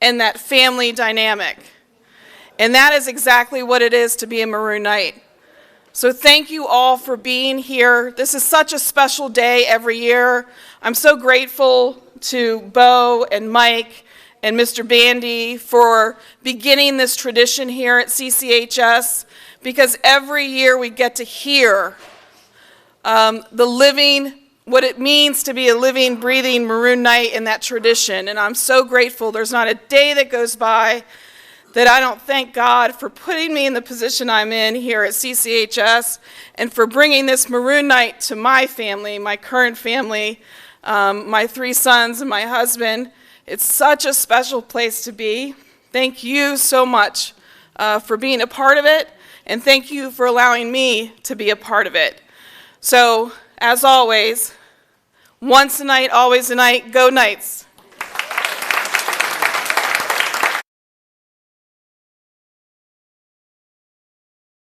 and that family dynamic. And that is exactly what it is to be a Maroon Knight. So thank you all for being here. This is such a special day every year. I'm so grateful to Bo and Mike and Mr. Bandy for beginning this tradition here at CCHS, because every year we get to hear what it means to be a living, breathing Maroon Knight in that tradition. And I'm so grateful. There's not a day that goes by that I don't thank God for putting me in the position I'm in here at CCHS and for bringing this Maroon Knight to my family, my current family, my 3 sons and my husband. It's such a special place to be. Thank you so much for being a part of it, and thank you for allowing me to be a part of it. So, as always, once a night, always a night, go Knights.